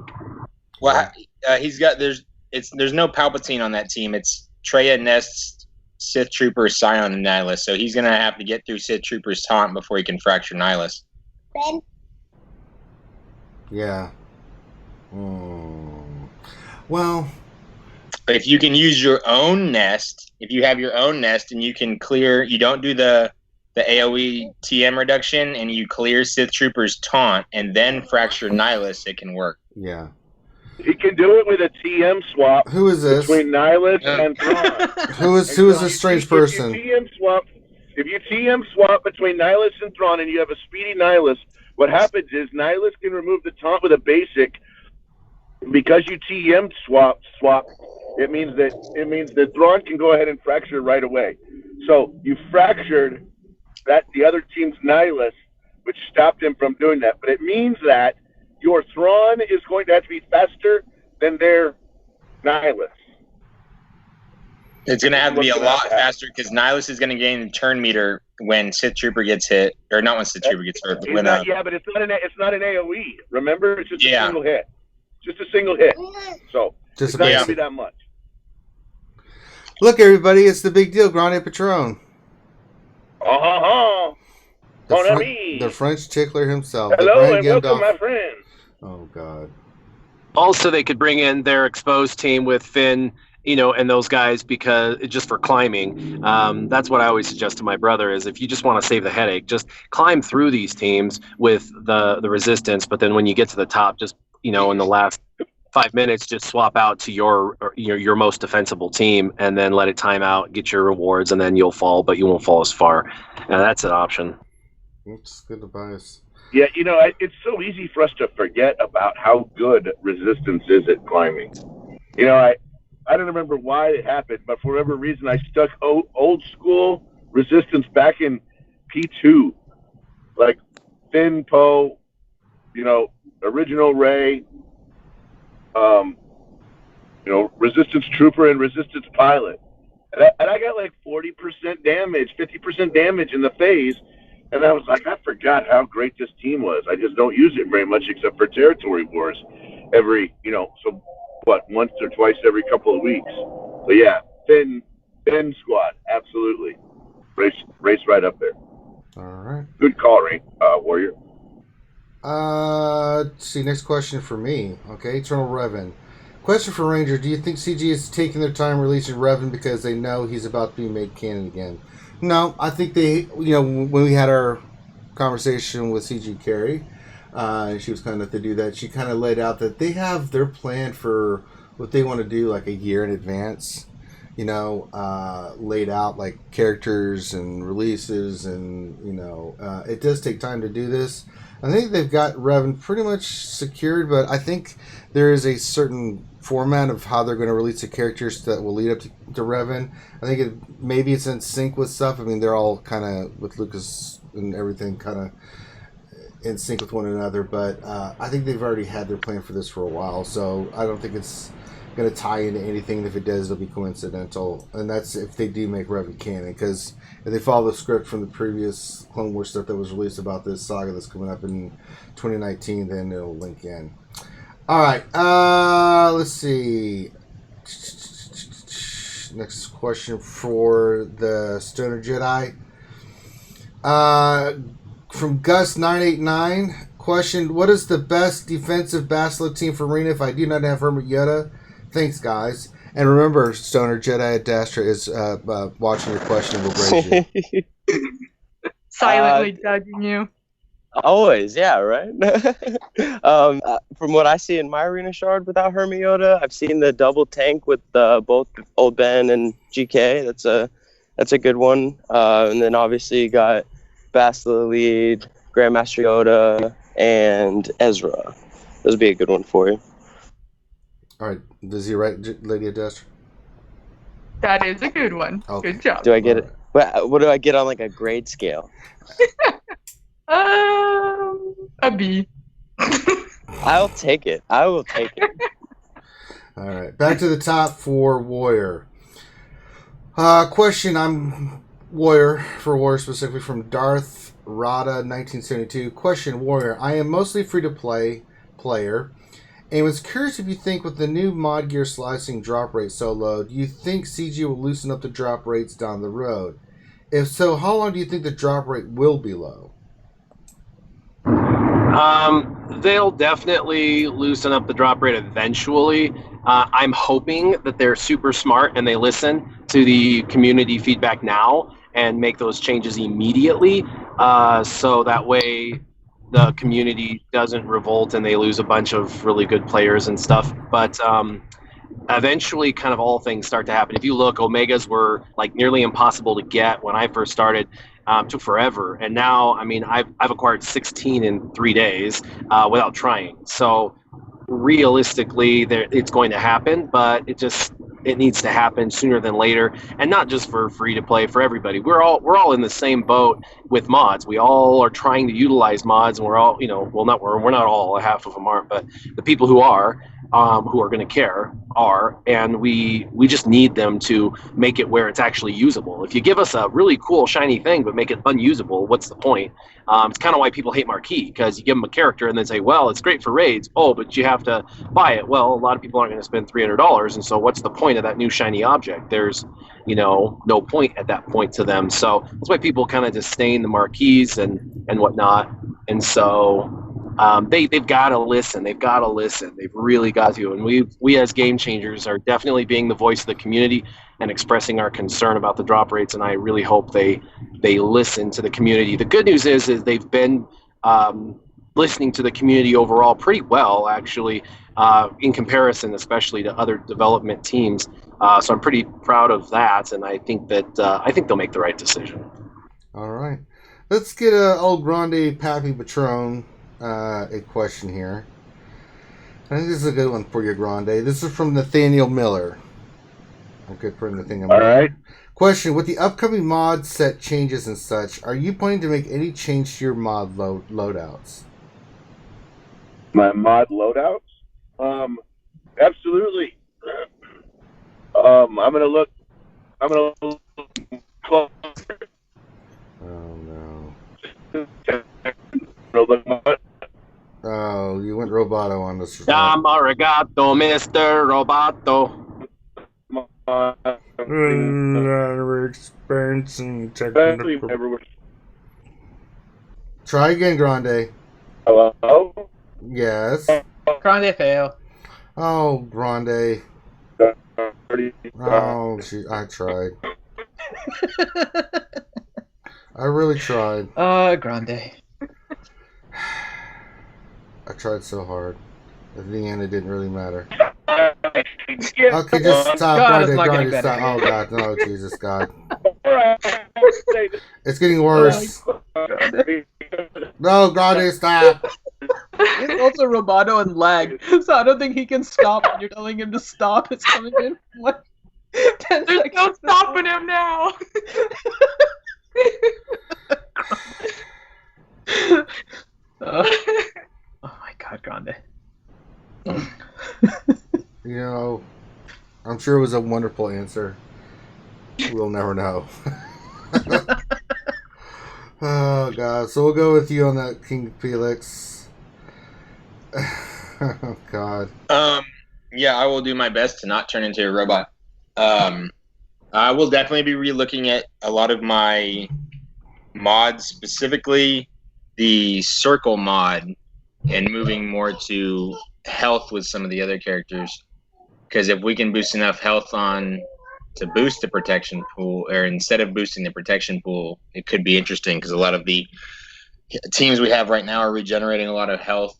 Well, he's got there's no Palpatine on that team. It's Traya nests Sith Trooper Scion and Nihilus, so he's gonna have to get through Sith Trooper's taunt before he can fracture Nihilus. Yeah. Well, if you can use your own nest, if you have your own nest and you can clear, you don't do the AoE TM reduction and you clear Sith Trooper's taunt and then fracture Nihilus, it can work. Yeah. He can do it with a TM swap. Who is this? Between Nihilus and Thrawn. Who is this strange person? If you TM swap between Nihilus and Thrawn and you have a speedy Nihilus, what happens is Nihilus can remove the taunt with a basic. Because you TM swap, it means that Thrawn can go ahead and fracture right away. So you fractured the other team's Nihilus, which stopped him from doing that. But it means that your Thrawn is going to have to be faster than their Nihilus. It's going to have to be a lot faster because Nihilus is going to gain the turn meter when Sith Trooper gets hit, or not when Sith Trooper gets hurt. But it's not an AoE. Remember, it's just a single hit. Just a single hit. So just it's not going to be that much. Look, everybody, it's the big deal, Grande Patron. The French tickler himself. Hello and welcome, my friend. Oh, God. Also, they could bring in their exposed team with Finn, and those guys, because just for climbing. That's what I always suggest to my brother is if you just want to save the headache, just climb through these teams with the resistance. But then when you get to the top, just, in the last 5 minutes, just swap out to your most defensible team and then let it time out, get your rewards, and then you'll fall, but you won't fall as far. That's an option. That's good advice. Yeah, it's so easy for us to forget about how good resistance is at climbing. I don't remember why it happened, but for whatever reason, I stuck old school resistance back in P2, like Finn, Poe, original Ray, resistance trooper and resistance pilot, and I got like 40% damage, 50% damage in the phase, and I was like, I forgot how great this team was. I just don't use it very much except for territory wars, once or twice every couple of weeks. So yeah, Finn squad, absolutely, race right up there. All right, good call, Warrior. Let's see, next question for me. Okay, Eternal Revan. Question for Ranger. Do you think CG is taking their time releasing Revan because they know he's about to be made canon again? No, I think they, when we had our conversation with CG Carey, she was kind enough to do that, she kind of laid out that they have their plan for what they want to do like a year in advance. Laid out like characters and releases, and it does take time to do this. I think they've got Revan pretty much secured, but I think there is a certain format of how they're going to release the characters that will lead up to Revan. I think maybe it's in sync with stuff. I mean, they're all kind of, with Lucas and everything, kind of in sync with one another, but I think they've already had their plan for this for a while, so I don't think it's going to tie into anything. If it does, it'll be coincidental, and that's if they do make Revan canon, because if they follow the script from the previous Clone Wars stuff that was released about this saga that's coming up in 2019, then it'll link in. Alright, let's see. Next question for the Stoner Jedi. From Gus989, question, what is the best defensive Bastila team for Arena if I do not have Hermit Yoda? Thanks, guys. And remember, Stoner Jedi at Dastra is watching your question and will grade you. Silently judging you. Always, yeah, right? From what I see in my Arena Shard without Hermit Yoda, I've seen the double tank with both Old Ben and GK. That's a good one. And then obviously you got Bastila lead, Grandmaster Yoda, and Ezra. Those would be a good one for you. All right, is he right, Lady Adestra? That is a good one. Okay. Good job. Do I get it? What do I get on like a grade scale? A B. I'll take it. I will take it. All right, back to the top for Warrior. Question, I'm Warrior, for Warrior specifically, from Darth Rada 1972. Question, Warrior, I am mostly free-to-play player And was curious if you think with the new mod gear slicing drop rate so low, do you think CG will loosen up the drop rates down the road? If so, how long do you think the drop rate will be low? They'll definitely loosen up the drop rate eventually. I'm hoping that they're super smart and they listen to the community feedback now and make those changes immediately, so that way the community doesn't revolt and they lose a bunch of really good players and stuff. But eventually kind of all things start to happen. If you look, Omegas were like nearly impossible to get when I first started. Took forever, and now I mean I've acquired 16 in 3 days without trying. So realistically, it's going to happen, but it needs to happen sooner than later, and not just for free to play, for everybody. We're all in the same boat with mods. We all are trying to utilize mods, and we're all we're not all, half of them aren't, but the people who are going to care are, and we just need them to make it where it's actually usable. If you give us a really cool shiny thing but make it unusable, what's the point? It's kind of why people hate Marquee, because you give them a character and then say, well, it's great for raids. Oh, but you have to buy it. Well, a lot of people aren't going to spend $300, and so what's the point of that new shiny object? There's no point at that point to them. So that's why people kind of disdain the Marquees and whatnot. And so they've got to listen. They've got to listen. They've really got to. And we as game changers are definitely being the voice of the community and expressing our concern about the drop rates. And I really hope they listen to the community. The good news is they've been listening to the community overall pretty well, actually, in comparison, especially to other development teams. So I'm pretty proud of that, and I think they'll make the right decision. All right, let's get old Grande Pappy Patron a question here. I think this is a good one for you, Grande. This is from Nathaniel Miller. I'm good for Nathaniel Miller. All right. Question: with the upcoming mod set changes and such, are you planning to make any change to your mod loadouts? My mod loadouts? Absolutely. I'm gonna look closer. Oh no. Look. Oh, you went Roboto on this. Arigato, Mr. Roboto. Try again, Grande. Hello? Yes. Grande fail. Oh, Grande. Oh, I tried. I really tried. Grande. I tried so hard. At the end, it didn't really matter. Yeah. Okay, just stop. God, it's not Grande, getting stop. better. Oh, God. No, Jesus, God. It's getting worse. No, Grande, stop. It's also Roboto and lag, so I don't think he can stop when you're telling him to stop. It's coming in. What? 10 There's seconds. no stopping him now. Oh my God, Grande. I'm sure it was a wonderful answer. We'll never know. Oh, God. So we'll go with you on that, King Felix. Oh, God. Yeah, I will do my best to not turn into a robot. I will definitely be re-looking at a lot of my mods, specifically the circle mod, and moving more to health with some of the other characters. Because if we can boost enough health on to boost the protection pool, or instead of boosting the protection pool, it could be interesting, because a lot of the teams we have right now are regenerating a lot of health.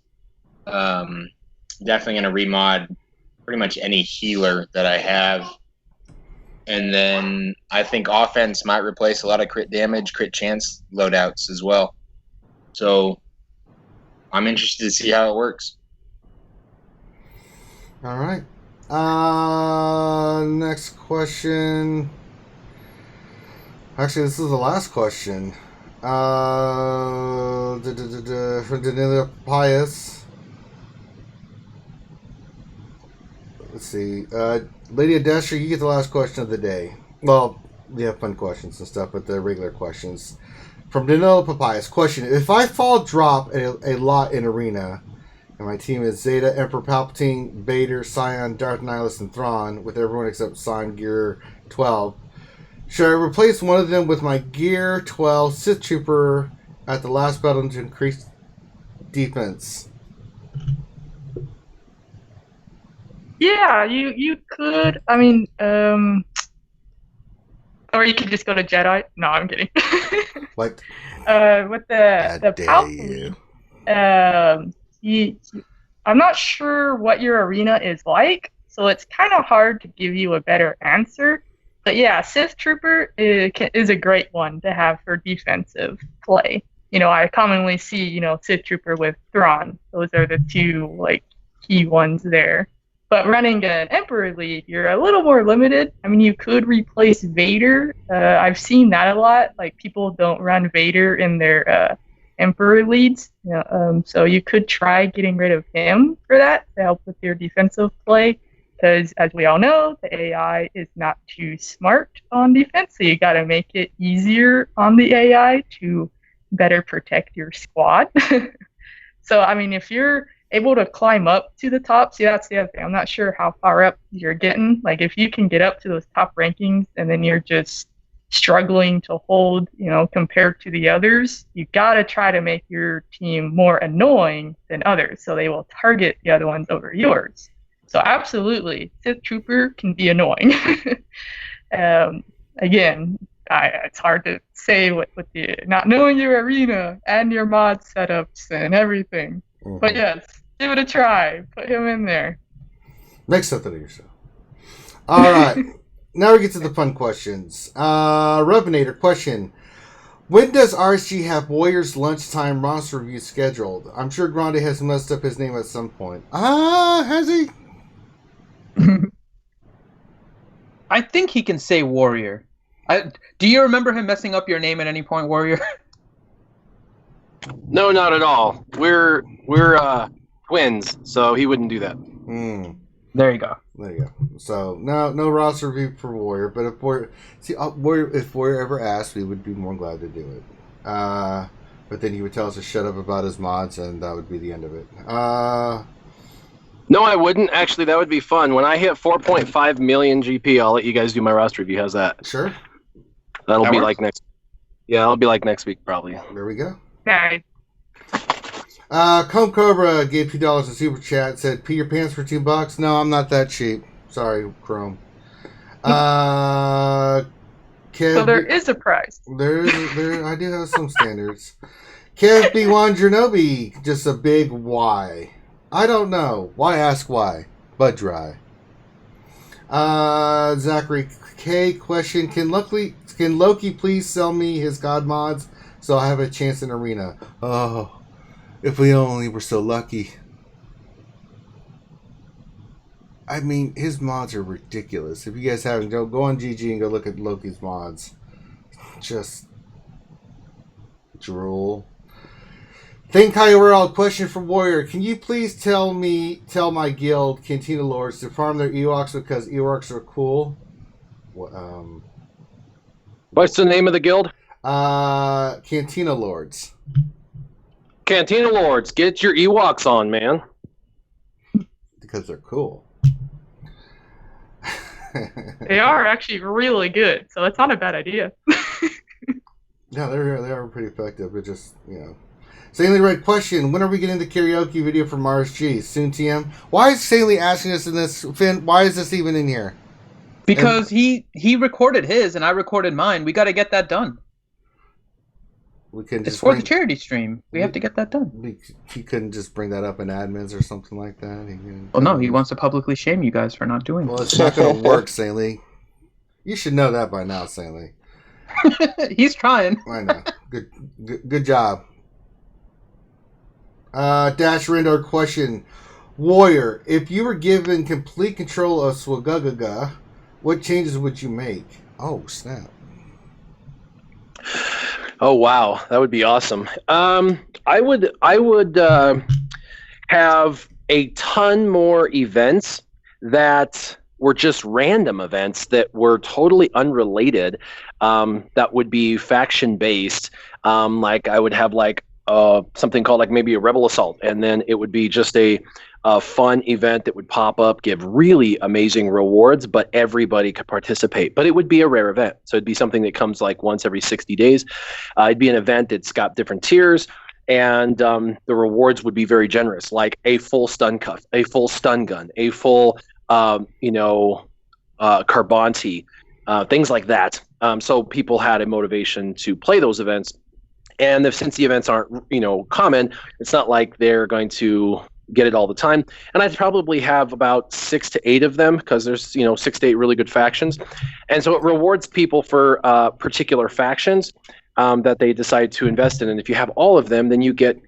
Definitely going to remod pretty much any healer that I have. And then I think offense might replace a lot of crit damage, crit chance loadouts as well. So I'm interested to see how it works. All right. Next question. Actually, this is the last question. From Danilo Pius. Let's see. Lady Adestra, you get the last question of the day. Well, we have fun questions and stuff, but the regular questions. From Danilo Papayas. Question: if I fall drop a lot in Arena, And my team is Zeta, Emperor Palpatine, Vader, Scion, Darth Nihilus, and Thrawn, with everyone except Scion Gear 12. Should I replace one of them with my Gear 12 Sith Trooper at the last battle to increase defense? Yeah, you could. I mean, or you could just go to Jedi. No, I'm kidding. What? With the Palpatine, I'm not sure what your arena is like, so it's kind of hard to give you a better answer. But yeah, Sith Trooper is a great one to have for defensive play. I commonly see, Sith Trooper with Thrawn. Those are the two, key ones there. But running an Emperor lead, you're a little more limited. I mean, you could replace Vader. I've seen that a lot. Like, people don't run Vader in their Emperor leads. So you could try getting rid of him for that to help with your defensive play. Because, as we all know, the AI is not too smart on defense. So you got to make it easier on the AI to better protect your squad. So, I mean, if you're able to climb up to the top, see, that's the other thing. I'm not sure how far up you're getting. Like, if you can get up to those top rankings and then you're just struggling to hold, compared to the others, you got to try to make your team more annoying than others so they will target the other ones over yours. So absolutely, Sith Trooper can be annoying. Again, it's hard to say with the not knowing your arena and your mod setups and everything. Mm-hmm. But yes, give it a try. Put him in there. Make something of yourself. All right. Now we get to the fun questions. Revinator question. When does RSG have Warriors lunchtime roster review scheduled? I'm sure Grande has messed up his name at some point. Has he? I think he can say Warrior. Do you remember him messing up your name at any point, Warrior? No, not at all. We're twins, so he wouldn't do that. There you go. There you go. So no roster review for Warrior, but if Warrior ever asked, we would be more glad to do it. But then he would tell us to shut up about his mods, and that would be the end of it. No, I wouldn't. Actually, that would be fun. When I hit 4.5 million GP, I'll let you guys do my roster review. How's that? Sure. That'll be like next. Yeah, it'll be like next week probably. There we go. Nice. Comb Cobra gave $2 in super chat. Said, "Pee your pants for $2." No, I'm not that cheap. Sorry, Chrome. So there is a price. There. I do have some standards. Kev B1 Jernobi, just a big why. I don't know. Why ask why? Bud dry. Zachary K question: Can Loki please sell me his god mods so I have a chance in arena? Oh, if we only were so lucky. I mean, his mods are ridiculous. If you guys haven't, go on GG and go look at Loki's mods. Just drool. Think High World question for Warrior. Can you please tell my guild, Cantina Lords, to farm their Ewoks because Ewoks are cool? What's the name of the guild? Cantina Lords. Cantina Lords, get your Ewoks on, man. Because they're cool. They are actually really good, so it's not a bad idea. Yeah, they are pretty effective. It just, Stanley Red question: When are we getting the karaoke video from RSG? Soon, TM. Why is Stanley asking us in this? Finn, why is this even in here? Because he recorded his and I recorded mine. We got to get that done. It's for the charity stream. We have to get that done. He couldn't just bring that up in admins or something like that. Well, no, he wants to publicly shame you guys for not doing it. Well, it's not going to work, Stanley. You should know that by now, Stanley. He's trying. I know. Good job. Dash Rindar question: Warrior, if you were given complete control of SWGOH, what changes would you make? Oh, snap. Oh, wow. That would be awesome. I would have a ton more events that were just random events that were totally unrelated, that would be faction based. Like I would have something called like maybe a Rebel Assault, and then it would be just a fun event that would pop up, give really amazing rewards, but everybody could participate. But it would be a rare event, so it'd be something that comes like once every 60 days. It'd be an event that's got different tiers, and the rewards would be very generous, like a full stun cuff, a full stun gun, a full Carbonti, things like that. So people had a motivation to play those events. And since the events aren't, common, it's not like they're going to get it all the time. And I'd probably have about 6 to 8 of them, because there's, 6 to 8 really good factions. And so it rewards people for particular factions that they decide to invest in. And if you have all of them, then you get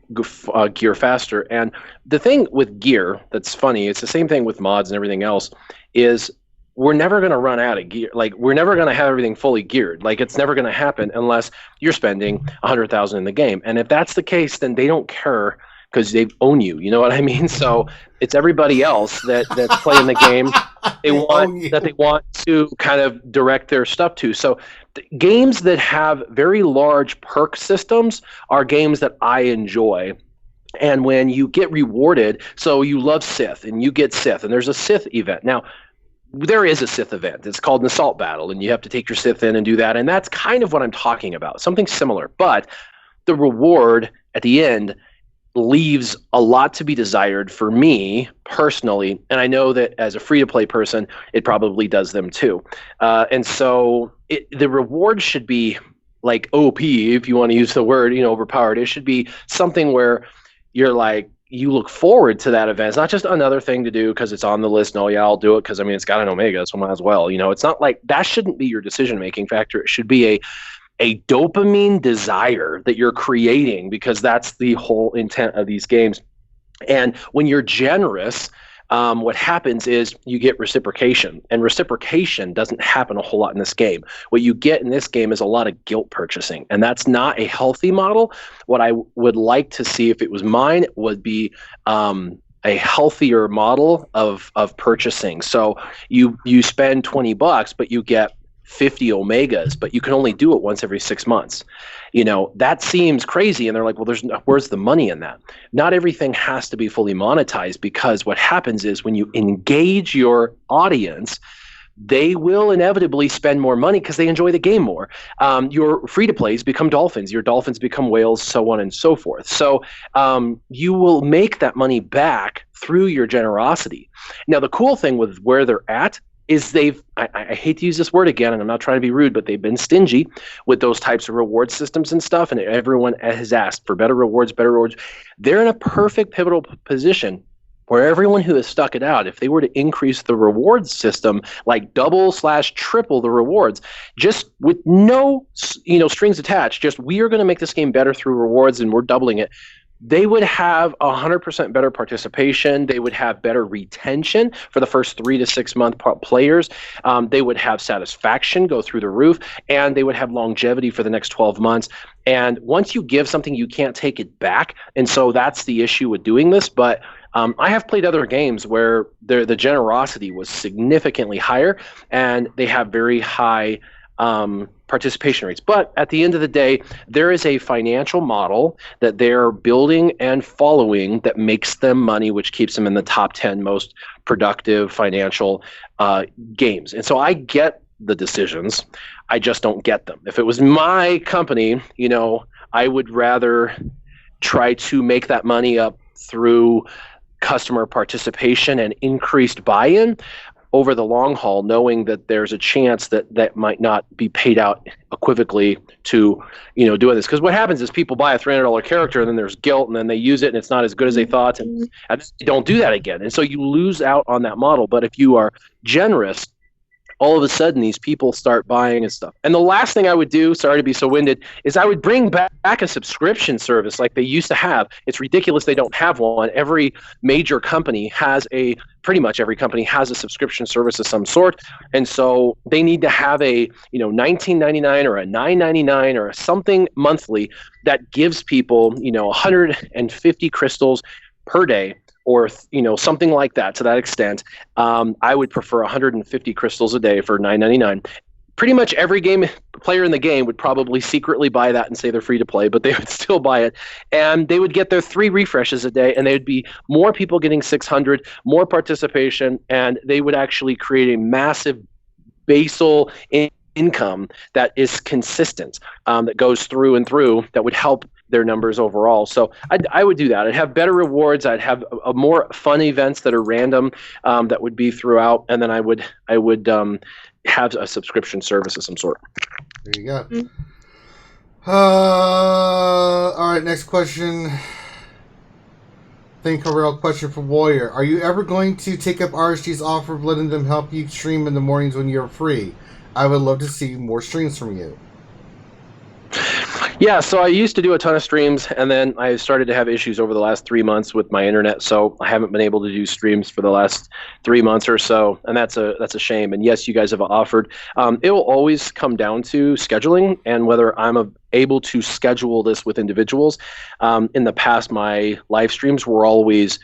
gear faster. And the thing with gear that's funny, it's the same thing with mods and everything else, is we're never going to run out of gear. Like, we're never going to have everything fully geared. Like, it's never going to happen unless you're spending 100,000 in the game. And if that's the case, then they don't care, because they own you. You know what I mean? So it's everybody else that's playing the game. They want to kind of direct their stuff to. So games that have very large perk systems are games that I enjoy. And when you get rewarded, so you love Sith, and you get Sith, and there's a Sith event. Now, there is a Sith event. It's called an assault battle, and you have to take your Sith in and do that. And that's kind of what I'm talking about, something similar. But the reward at the end leaves a lot to be desired for me personally. And I know that as a free-to-play person, it probably does them too. And so the reward should be like OP, if you want to use the word, overpowered. It should be something where you're like, you look forward to that event. It's not just another thing to do because it's on the list. No, yeah, I'll do it because, it's got an Omega, so might as well. It's not like that shouldn't be your decision-making factor. It should be a dopamine desire that you're creating, because that's the whole intent of these games. And when you're generous, what happens is you get reciprocation, and reciprocation doesn't happen a whole lot in this game. What you get in this game is a lot of guilt purchasing, and that's not a healthy model. What I would like to see, if it was mine, would be a healthier model of purchasing. So you spend $20, but you get 50 Omegas, but you can only do it once every 6 months. That seems crazy. And they're like, well, where's the money in that? Not everything has to be fully monetized, because what happens is when you engage your audience, they will inevitably spend more money because they enjoy the game more. Your free-to-plays become dolphins. Your dolphins become whales, so on and so forth. So you will make that money back through your generosity. Now, the cool thing with where they're at is I hate to use this word again, and I'm not trying to be rude, but they've been stingy with those types of reward systems and stuff, and everyone has asked for better rewards. They're in a perfect pivotal position where everyone who has stuck it out, if they were to increase the rewards system, like double/triple the rewards, just with no strings attached, just we are going to make this game better through rewards and we're doubling it, they would have 100% better participation. They would have better retention for the first 3 to 6 month players. They would have satisfaction go through the roof, and they would have longevity for the next 12 months. And once you give something, you can't take it back. And so that's the issue with doing this. But I have played other games where the generosity was significantly higher, and they have very high participation rates. But at the end of the day, there is a financial model that they're building and following that makes them money, which keeps them in the top 10 most productive financial games. And so I get the decisions. I just don't get them. If it was my company, I would rather try to make that money up through customer participation and increased buy-in over the long haul, knowing that there's a chance that might not be paid out equivocally to doing this. Because what happens is people buy a $300 character, and then there's guilt, and then they use it and it's not as good as they thought, and they don't do that again. And so you lose out on that model. But if you are generous, all of a sudden these people start buying and stuff. And the last thing I would do, sorry to be so winded, is I would bring back a subscription service like they used to have. It's ridiculous they don't have one. Every major company pretty much every company has a subscription service of some sort. And so they need to have a $19.99 or a $9.99 or something monthly that gives people 150 crystals per day, or something like that to that extent. I would prefer 150 crystals a day for $9.99. pretty much every player in the game would probably secretly buy that and say they're free to play, but they would still buy it. And they would get their 3 refreshes a day, and there'd be more people getting 600, more participation, and they would actually create a massive basal income that is consistent, that goes through and through, that would help their numbers overall. So I would do that. I'd have better rewards. I'd have a more fun events that are random, that would be throughout, and then I would have a subscription service of some sort. There you go. All right, next question. Think a real question for Warrior. Are you ever going to take up RSG's offer of letting them help you stream in the mornings when you're free? I would love to see more streams from you. Yeah, so I used to do a ton of streams, and then I started to have issues over the last 3 months with my internet, so I haven't been able to do streams for the last 3 months or so, and that's a shame. And yes, you guys have offered. It will always come down to scheduling and whether I'm able to schedule this with individuals. In the past, my live streams were always,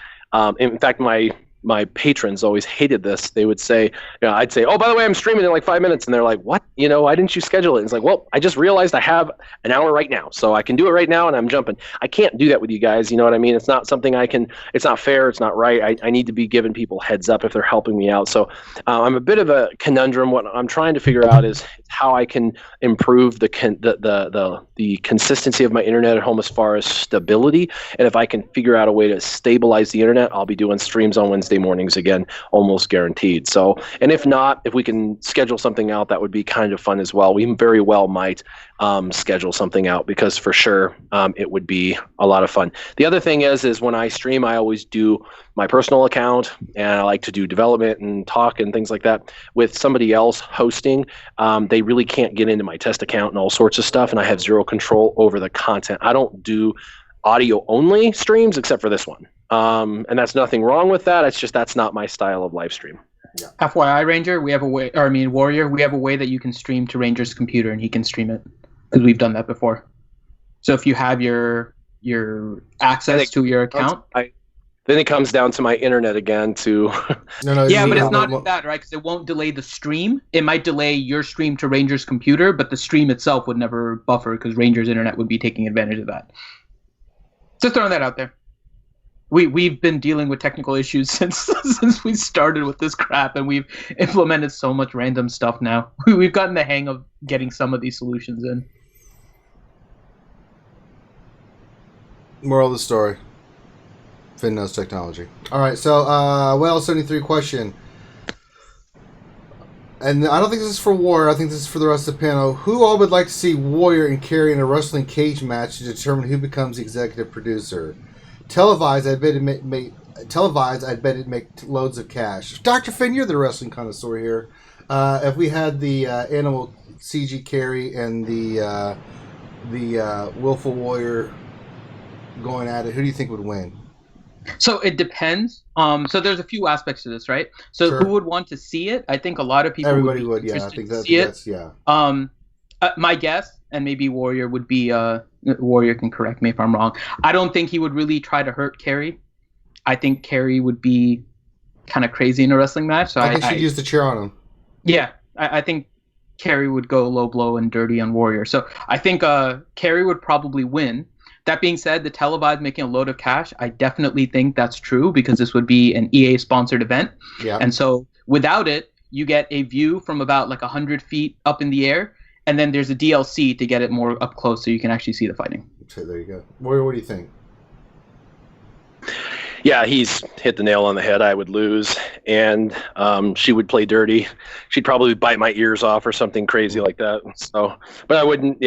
in fact, my patrons always hated this. They would say, I'd say, oh, by the way, I'm streaming in like 5 minutes. And they're like, what? Why didn't you schedule it? And it's like, well, I just realized I have an hour right now. So I can do it right now and I'm jumping. I can't do that with you guys. You know what I mean? It's not something it's not fair. It's not right. I need to be giving people heads up if they're helping me out. So I'm a bit of a conundrum. What I'm trying to figure out is how I can improve the consistency of my internet at home as far as stability. And if I can figure out a way to stabilize the internet, I'll be doing streams on Wednesday mornings again, almost guaranteed. So, and if not, if we can schedule something out, that would be kind of fun as well. We very well might schedule something out, because for sure it would be a lot of fun. The other thing is when I stream, I always do my personal account, and I like to do development and talk and things like that. With somebody else hosting, they really can't get into my test account and all sorts of stuff, and I have zero control over the content. I don't do audio only streams except for this one. And that's nothing wrong with that. It's just that's not my style of live stream. Yeah. FYI, Ranger, we have a way, Warrior, we have a way that you can stream to Ranger's computer and he can stream it, because we've done that before. So if you have your access to your account, then it comes down to my internet again to. Yeah, but it's not that, right? Because it won't delay the stream. It might delay your stream to Ranger's computer, but the stream itself would never buffer because Ranger's internet would be taking advantage of that. Just throwing that out there. We've been dealing with technical issues since we started with this crap, and we've implemented so much random stuff now. We've gotten the hang of getting some of these solutions in. Moral of the story: Finn knows technology. All right, so well, 73 question, and I don't think this is for Warrior. I think this is for the rest of the panel. Who all would like to see Warrior and Carrie in a wrestling cage match to determine who becomes the executive producer? Televised, I bet it'd make loads of cash. Dr. Finn, you're the wrestling connoisseur here. If we had the animal CG Carrie and the willful Warrior going at it, who do you think would win? So it depends. So there's a few aspects to this, right? So sure. Who would want to see it? I think a lot of people. Everybody would. Yeah, I think that's yeah. My guess, and maybe Warrior would be. Warrior can correct me if I'm wrong. I don't think he would really try to hurt Carrie. I think Carrie would be kind of crazy in a wrestling match. So I think she'd use the chair on him. Yeah, I think Carrie would go low blow and dirty on Warrior. So I think Carrie would probably win. That being said, the televised making a load of cash, I definitely think that's true, because this would be an EA-sponsored event. Yeah. And so without it, you get a view from about like 100 feet up in the air, and then there's a DLC to get it more up close so you can actually see the fighting. So there you go. Warrior, what do you think? Yeah, he's hit the nail on the head. I would lose, and she would play dirty. She'd probably bite my ears off or something crazy like that. So, but I wouldn't,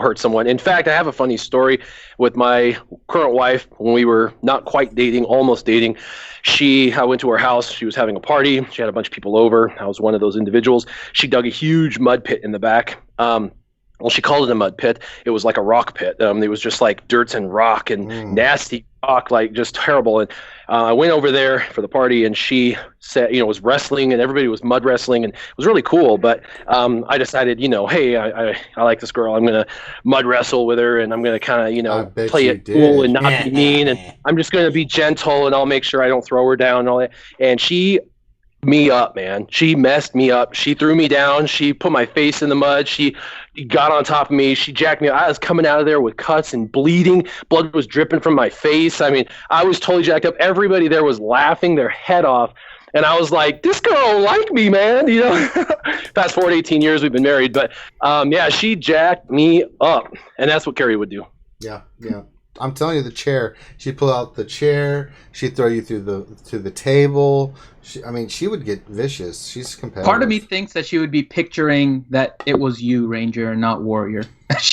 hurt someone. In fact, I have a funny story with my current wife. When we were not quite dating, almost dating, I went to her house. She was having a party. She had a bunch of people over. I was one of those individuals. She dug a huge mud pit in the back. Well, she called it a mud pit. It was like a rock pit. It was just like dirt and rock and nasty rock, like just terrible. And I went over there for the party, and she said, was wrestling, and everybody was mud wrestling, and it was really cool. But I decided, hey, I like this girl. I'm gonna mud wrestle with her, and I'm gonna kind of, play it cool and not be mean, and I'm just gonna be gentle, and I'll make sure I don't throw her down and all that. And she me up, man. She messed me up. She threw me down. She put my face in the mud. She got on top of me. She jacked me up. I was coming out of there with cuts and bleeding. Blood was dripping from my face. I mean, I was totally jacked up. Everybody there was laughing their head off. And I was like, this girl don't like me, man. You know, fast forward 18 years, we've been married. But yeah, she jacked me up. And that's what Carrie would do. Yeah, yeah. I'm telling you, the chair. She'd pull out the chair. She'd throw you through the table. She would get vicious. She's competitive. Part of me thinks that she would be picturing that it was you, Ranger, and not Warrior.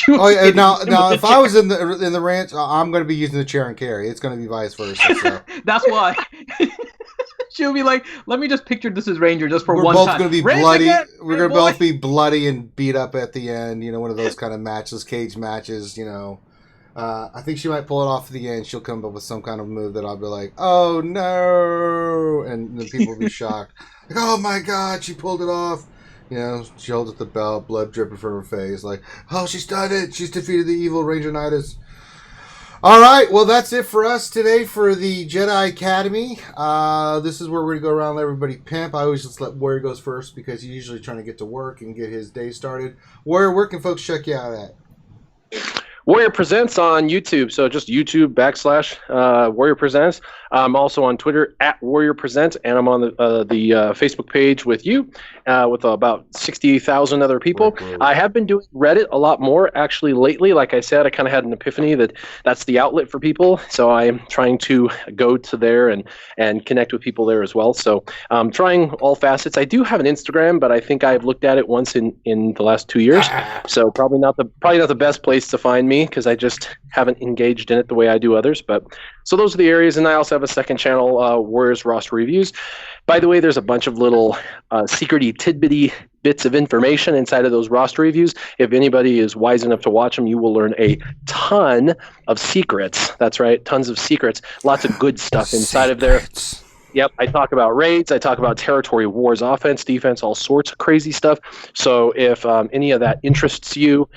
Oh yeah. Now, if I was in the ranch, I'm going to be using the chair and Carrie. It's going to be vice versa. So. That's why. She'll be like, let me just picture this as Ranger just for one time. We're both going to be bloody. We're going to both be bloody and beat up at the end. You know, one of those kind of matches, cage matches. You know. I think she might pull it off at the end. She'll come up with some kind of move that I'll be like, oh no, and then people will be shocked. Like, oh my god, she pulled it off. You know, she holds up the belt, blood dripping from her face. Like, oh, she's done it. She's defeated the evil Ranger Nidus. All right, well, that's it for us today for the Jedi Academy. This is where we're going to go around and let everybody pimp. I always just let Warrior goes first because he's usually trying to get to work and get his day started. Warrior, where can folks check you out at? Warrior Presents on YouTube, so just YouTube / Warrior Presents. I'm also on Twitter at Warrior Present, and I'm on the Facebook page with you, with about 60,000 other people. I have been doing Reddit a lot more actually lately. Like I said, I kind of had an epiphany that that's the outlet for people, so I'm trying to go to there and connect with people there as well. So I'm trying all facets. I do have an Instagram, but I think I've looked at it once in the last 2 years, so probably not the best place to find me because I just haven't engaged in it the way I do others. But so those are the areas, and I also have a second channel, Warriors Roster Reviews. By the way, there's a bunch of little secrety, tidbitty bits of information inside of those roster reviews. If anybody is wise enough to watch them, you will learn a ton of secrets. That's right, tons of secrets. Lots of good stuff inside of there. Yep, I talk about raids, I talk about territory wars, offense, defense, all sorts of crazy stuff. So if any of that interests you,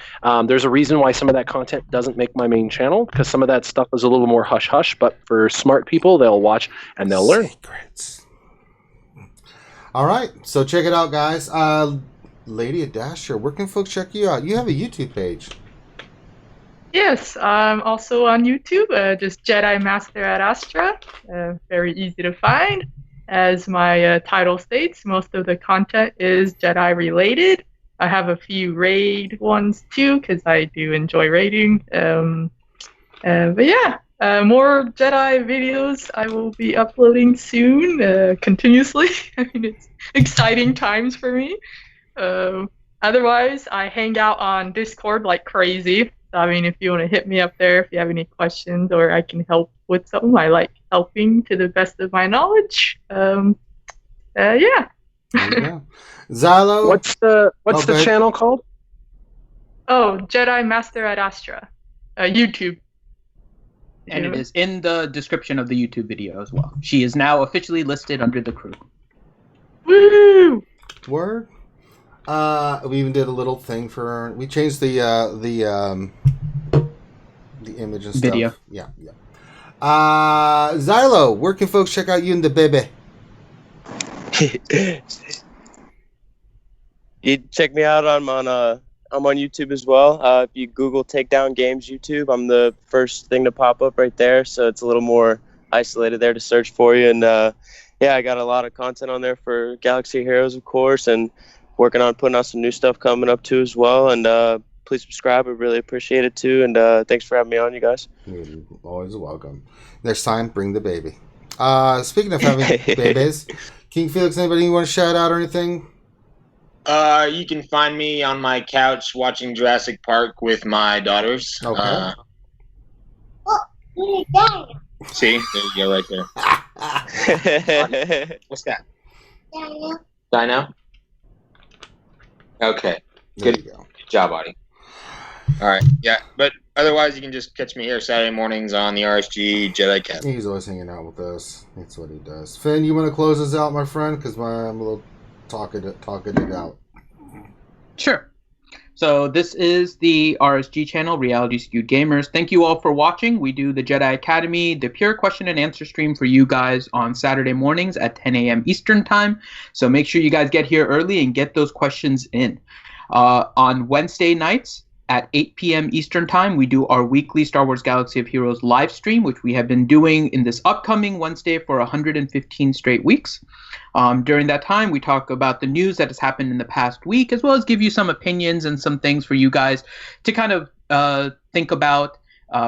there's a reason why some of that content doesn't make my main channel, because some of that stuff is a little more hush-hush, but for smart people, they'll watch and they'll learn. Secrets. All right, so check it out, guys. Lady Adasher, where can folks check you out? You have a YouTube page. Yes, I'm also on YouTube, just Jedi Master at Astra. Very easy to find. As my title states, most of the content is Jedi related. I have a few raid ones too, because I do enjoy raiding. But yeah, more Jedi videos I will be uploading soon, continuously. I mean, it's exciting times for me. Otherwise, I hang out on Discord like crazy. I mean, if you want to hit me up there, if you have any questions or I can help with something, I like helping to the best of my knowledge. Yeah. Xylo? What's the channel called? Oh, Jedi Master at Astra. YouTube. And it is in the description of the YouTube video as well. She is now officially listed under the crew. Woo! Word? We even did a little thing for her. We changed the image and stuff. Video. Yeah. Xylo, where can folks check out you and the baby? You check me out. I'm on YouTube as well. If you Google Takedown Games YouTube, I'm the first thing to pop up right there. So it's a little more isolated there to search for you. And yeah, I got a lot of content on there for Galaxy Heroes, of course, and working on putting out some new stuff coming up too as well. And please subscribe. I really appreciate it too. And thanks for having me on, you guys. You're always welcome. Next time, bring the baby. Speaking of having babies, King Felix, anybody you want to shout out or anything? You can find me on my couch watching Jurassic Park with my daughters. Okay. See? There you go, right there. What's that? Dino? Okay. Good job, buddy. All right. Yeah, but otherwise, you can just catch me here Saturday mornings on the RSG Jedi Academy. He's always hanging out with us. That's what he does. Finn, you want to close us out, my friend? Because I'm a little talking it out. Sure. So this is the RSG channel, Reality Skewed Gamers. Thank you all for watching. We do the Jedi Academy, the pure question and answer stream for you guys on Saturday mornings at 10 a.m. Eastern Time. So make sure you guys get here early and get those questions in. On Wednesday nights at 8 p.m. Eastern Time, we do our weekly Star Wars Galaxy of Heroes live stream, which we have been doing in this upcoming Wednesday for 115 straight weeks. During that time, we talk about the news that has happened in the past week, as well as give you some opinions and some things for you guys to kind of think about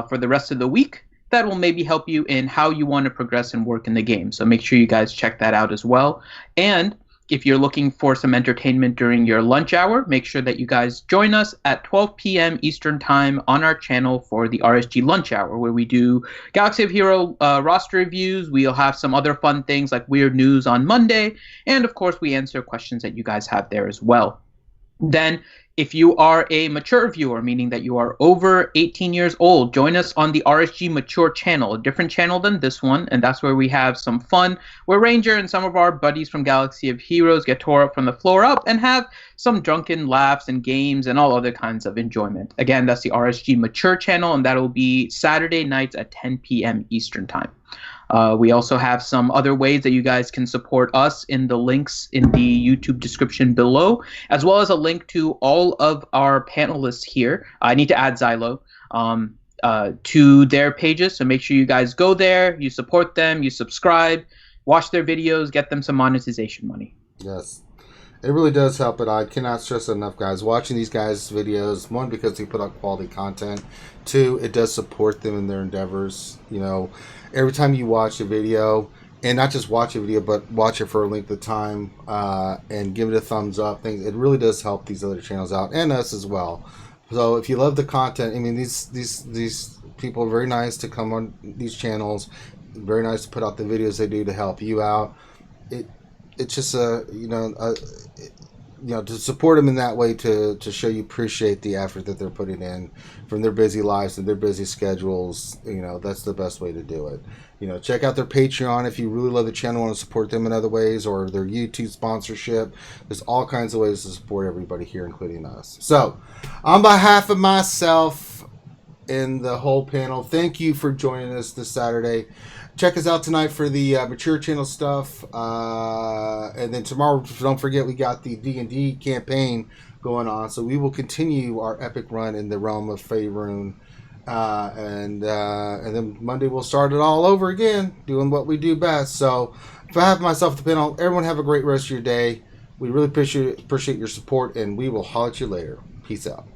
for the rest of the week that will maybe help you in how you want to progress and work in the game. So make sure you guys check that out as well. And if you're looking for some entertainment during your lunch hour, make sure that you guys join us at 12 p.m. Eastern Time on our channel for the RSG Lunch Hour, where we do Galaxy of Hero roster reviews. We'll have some other fun things like weird news on Monday. And, of course, we answer questions that you guys have there as well. Then, if you are a mature viewer, meaning that you are over 18 years old, join us on the RSG Mature channel, a different channel than this one, and that's where we have some fun, where Ranger and some of our buddies from Galaxy of Heroes get tore up from the floor up and have some drunken laughs and games and all other kinds of enjoyment. Again, that's the RSG Mature channel, and that'll be Saturday nights at 10 p.m. Eastern Time. We also have some other ways that you guys can support us in the links in the YouTube description below, as well as a link to all of our panelists here. I need to add Xylo to their pages, so make sure you guys go there, you support them, you subscribe, watch their videos, get them some monetization money. Yes. It really does help, but I cannot stress enough, guys. Watching these guys' videos, one, because they put out quality content. Two, it does support them in their endeavors. You know, every time you watch a video, and not just watch a video, but watch it for a length of time and give it a thumbs up, it really does help these other channels out and us as well. So if you love the content, I mean, these people are very nice to come on these channels, very nice to put out the videos they do to help you out. It's just to support them in that way, to show you appreciate the effort that they're putting in from their busy lives and their busy schedules. That's the best way to do it. Check out their Patreon if you really love the channel and want to support them in other ways, or their YouTube sponsorship. There's all kinds of ways to support everybody here, including us. So, on behalf of myself and the whole panel, thank you for joining us this Saturday. Check us out tonight for the Mature channel stuff. And then tomorrow, don't forget, we got the D&D campaign going on. So we will continue our epic run in the realm of Faerun. And then Monday we'll start it all over again, doing what we do best. So if I have myself the panel, everyone have a great rest of your day. We really appreciate your support, and we will holler at you later. Peace out.